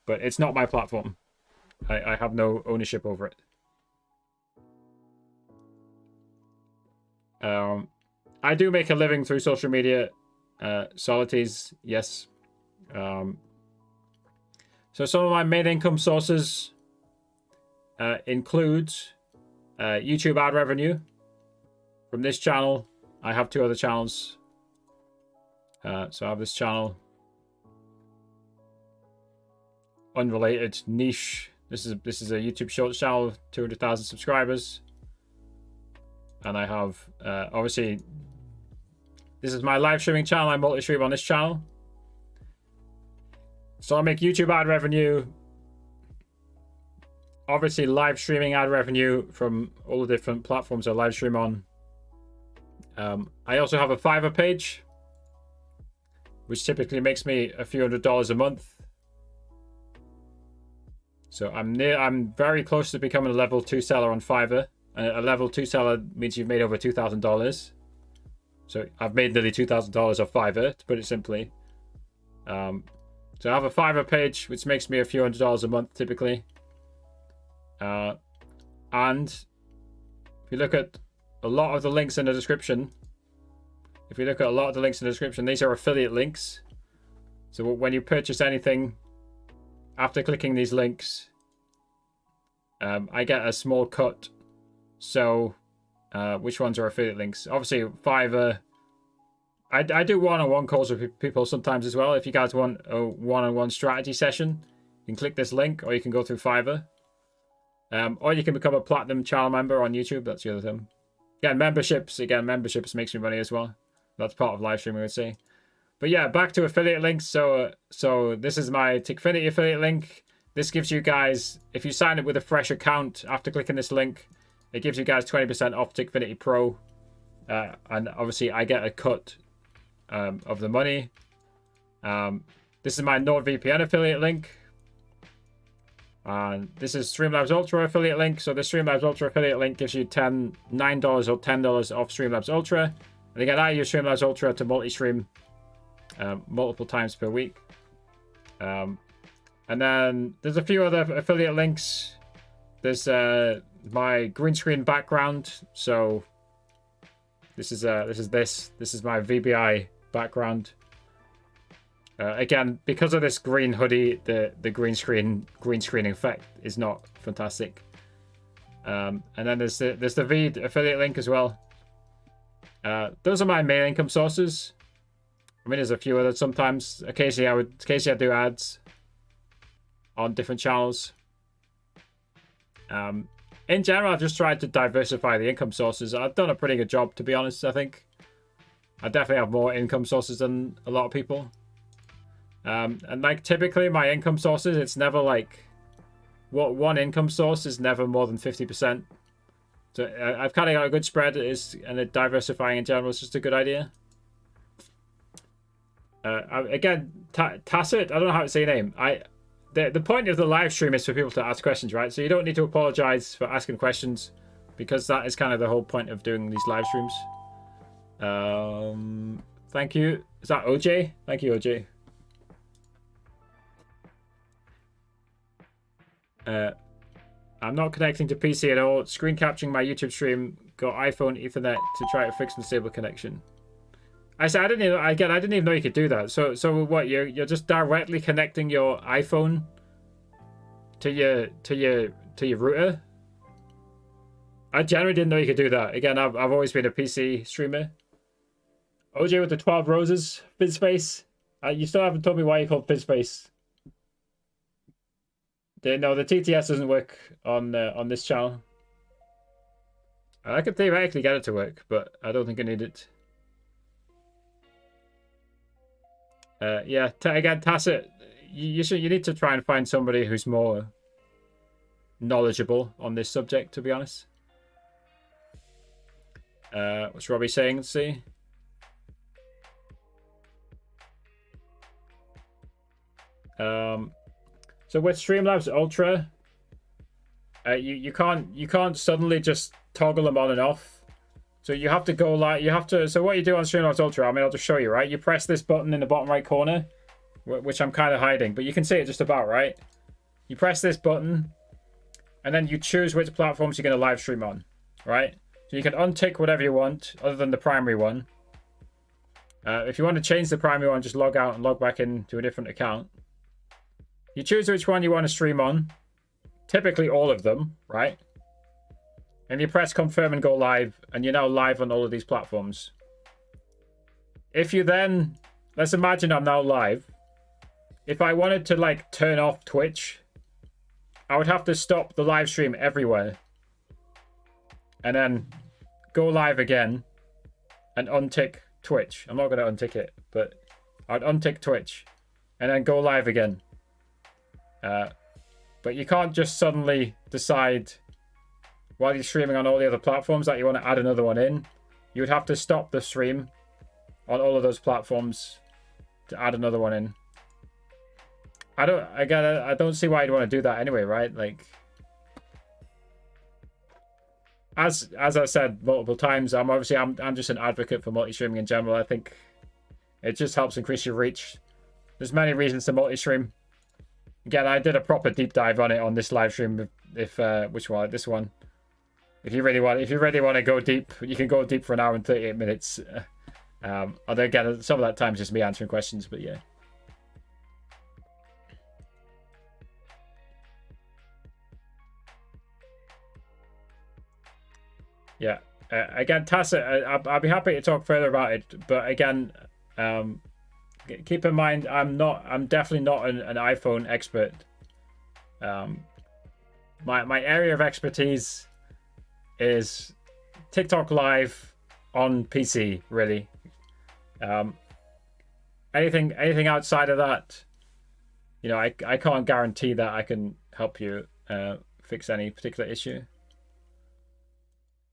but it's not my platform. I have no ownership over it. I do make a living through social media. Solities, yes. So some of my main income sources include YouTube ad revenue from this channel. I have 2 other channels. So I have this channel, unrelated, niche. This is a YouTube Shorts channel, 200,000 subscribers. And I have obviously this is my live streaming channel. I multi-stream on this channel. So I make YouTube ad revenue. Obviously live streaming ad revenue from all the different platforms I live stream on. I also have a Fiverr page, which typically makes me a few $100s a month. So I'm very close to becoming a level 2 seller on Fiverr. A level 2 seller means you've made over $2,000. So I've made nearly $2,000 off Fiverr, to put it simply. So I have a Fiverr page, which makes me a few $100s a month typically. And if you look at a lot of the links in the description, these are affiliate links. So when you purchase anything, after clicking these links, I get a small cut. So which ones are affiliate links? Obviously Fiverr. I do one-on-one calls with people sometimes as well. If you guys want a one-on-one strategy session, you can click this link, or you can go through Fiverr. Or you can become a platinum channel member on YouTube. That's the other thing. Again, memberships makes me money as well. That's part of live streaming, I would say. But yeah, back to affiliate links. So this is my Tickfinity affiliate link. This gives you guys, if you sign up with a fresh account after clicking this link, it gives you guys 20% off Tickfinity Pro. And obviously I get a cut of the money. This is my NordVPN affiliate link. And this is Streamlabs Ultra affiliate link. So the Streamlabs Ultra affiliate link gives you $9 or $10 off Streamlabs Ultra. And again, I use Streamlabs Ultra to multi-stream multiple times per week. And then there's a few other affiliate links. There's my green screen background. So this is my VBI background. Again, because of this green hoodie, the green screen effect is not fantastic. And then there's the Veed affiliate link as well. Those are my main income sources. I mean, there's a few others. Sometimes, occasionally I do ads on different channels. In general, I've just tried to diversify the income sources. I've done a pretty good job, to be honest. I think I definitely have more income sources than a lot of people. And like typically my income sources, it's never like one income source is never more than 50%. So I've kind of got a good spread, and diversifying in general is just a good idea. Again, Tacit, I don't know how to say your name. The point of the live stream is for people to ask questions, right? So you don't need to apologize for asking questions, because that is kind of the whole point of doing these live streams. Thank you. Is that OJ? Thank you, OJ. I'm not connecting to PC at all. Screen capturing my YouTube stream. Got iPhone Ethernet to try to fix unstable connection. I said I didn't even know you could do that. So what? You're just directly connecting your iPhone to your router. I generally didn't know you could do that. Again, I've always been a PC streamer. OJ with the 12 roses, Fizzface. You still haven't told me why you called Fizzface. No, the TTS doesn't work on this channel. I could theoretically get it to work, but I don't think I need it. Yeah, again, Tacit, you need to try and find somebody who's more knowledgeable on this subject, to be honest. What's Robbie saying? Let's see. So with Streamlabs Ultra, you can't suddenly just toggle them on and off. So you have to go like so what you do on Streamlabs Ultra, I mean, I'll just show you, right? You press this button in the bottom right corner, which I'm kind of hiding, but you can see it just about, right? You press this button, and then you choose which platforms you're going to live stream on, right? So you can untick whatever you want, other than the primary one. If you want to change the primary one, just log out and log back into a different account. You choose which one you want to stream on, typically all of them, right? And you press confirm and go live, and you're now live on all of these platforms. If you then, let's imagine I'm now live. If I wanted to like turn off Twitch, I would have to stop the live stream everywhere. And then go live again and untick Twitch. I'm not going to untick it, but I'd untick Twitch and then go live again. But you can't just suddenly decide while you're streaming on all the other platforms that you want to add another one in. You would have to stop the stream on all of those platforms to add another one in. I don't see why you'd want to do that anyway, right? Like, as I said multiple times, I'm just an advocate for multi-streaming in general. I think it just helps increase your reach. There's many reasons to multi-stream. Again, I did a proper deep dive on it on this live stream. If which one? This one. If you really want to go deep, you can go deep for an hour and 38 minutes. Although again, some of that time is just me answering questions, but yeah. Yeah. Again, Tassa, I'll be happy to talk further about it, but again, keep in mind, I'm definitely not an iPhone expert. My area of expertise is TikTok Live on PC, really. Anything outside of that, you know, I can't guarantee that I can help you fix any particular issue.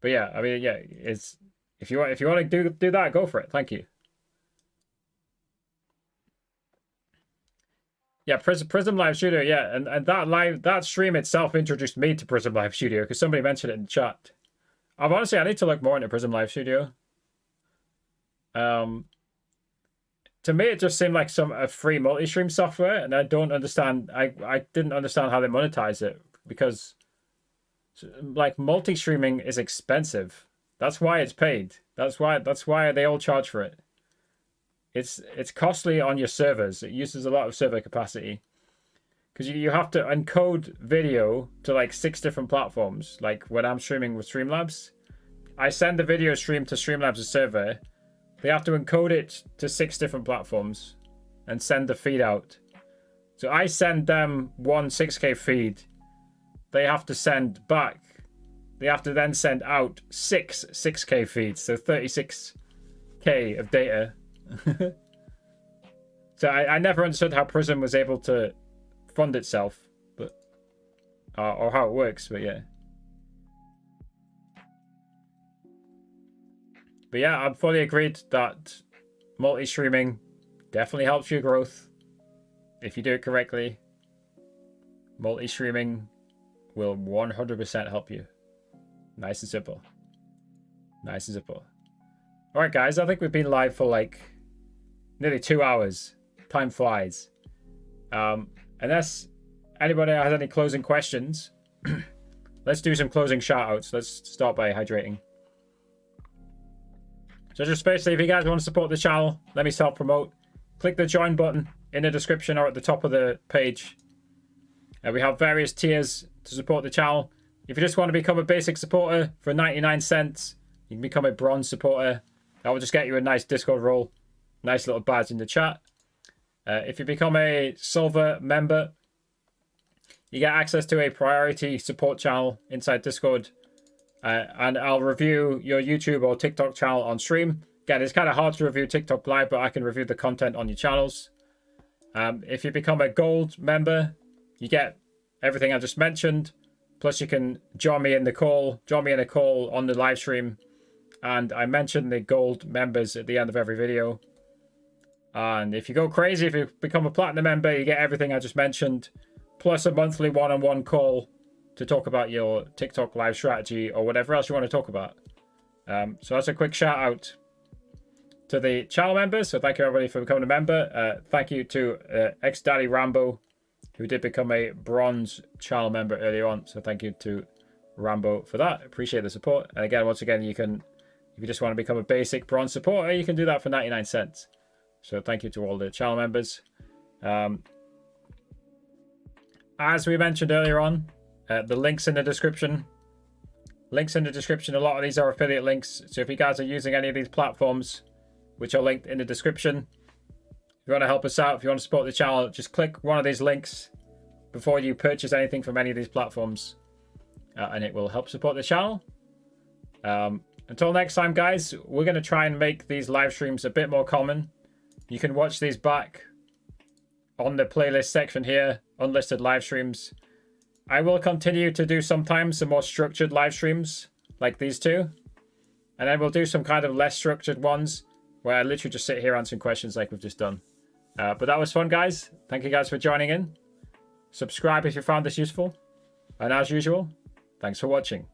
But yeah, I mean, yeah, it's if you want to do that, go for it. Thank you. Yeah, Prism Live Studio, yeah, and that stream itself introduced me to Prism Live Studio because somebody mentioned it in chat. Honestly, I need to look more into Prism Live Studio. To me, it just seemed like a free multi-stream software, and I don't understand. I didn't understand how they monetize it because, like, multi-streaming is expensive. That's why it's paid. That's why they all charge for it. It's costly on your servers. It uses a lot of server capacity because you have to encode video to like 6 different platforms. Like when I'm streaming with Streamlabs, I send the video stream to Streamlabs' server. They have to encode it to 6 different platforms and send the feed out. So I send them one 6K feed. They have to send back. They have to then send out 6 6K feeds. So 36K of data. So I never understood how Prism was able to fund itself, but or how it works, but yeah. But yeah, I'm fully agreed that multi-streaming definitely helps your growth if you do it correctly. Multi-streaming will 100% help you. Nice and simple. Nice and simple. All right, guys, I think we've been live for like nearly 2 hours. Time flies. Unless anybody has any closing questions, let's do some closing shout-outs. Let's start by hydrating. So just basically, if you guys want to support the channel, let me self-promote. Click the join button in the description or at the top of the page. We have various tiers to support the channel. If you just want to become a basic supporter for 99 cents, you can become a bronze supporter. That will just get you a nice Discord role. Nice little badge in the chat. If you become a silver member, you get access to a priority support channel inside Discord. And I'll review your YouTube or TikTok channel on stream. Again, it's kind of hard to review TikTok live, but I can review the content on your channels. If you become a gold member, you get everything I just mentioned. Plus, you can join me in a call on the live stream And I mention the gold members at the end of every video. And if you go crazy, if you become a platinum member, you get everything I just mentioned, plus a monthly one-on-one call to talk about your TikTok live strategy or whatever else you want to talk about. So that's a quick shout out to the channel members. So thank you everybody for becoming a member. Thank you to ex-Daddy Rambo, who did become a bronze channel member earlier on. So thank you to Rambo for that. Appreciate the support. And again, once again, you can, if you just want to become a basic bronze supporter, you can do that for 99 cents. So thank you to all the channel members. As we mentioned earlier on, the links in the description. Links in the description. A lot of these are affiliate links. So if you guys are using any of these platforms, which are linked in the description, if you want to help us out, if you want to support the channel, just click one of these links before you purchase anything from any of these platforms. And it will help support the channel. Until next time, guys, we're going to try and make these live streams a bit more common. You can watch these back on the playlist section here, unlisted live streams. I will continue to do sometimes some more structured live streams like these two. And then we'll do some kind of less structured ones where I literally just sit here answering questions like we've just done. But that was fun, guys. Thank you guys for joining in. Subscribe if you found this useful. And as usual, thanks for watching.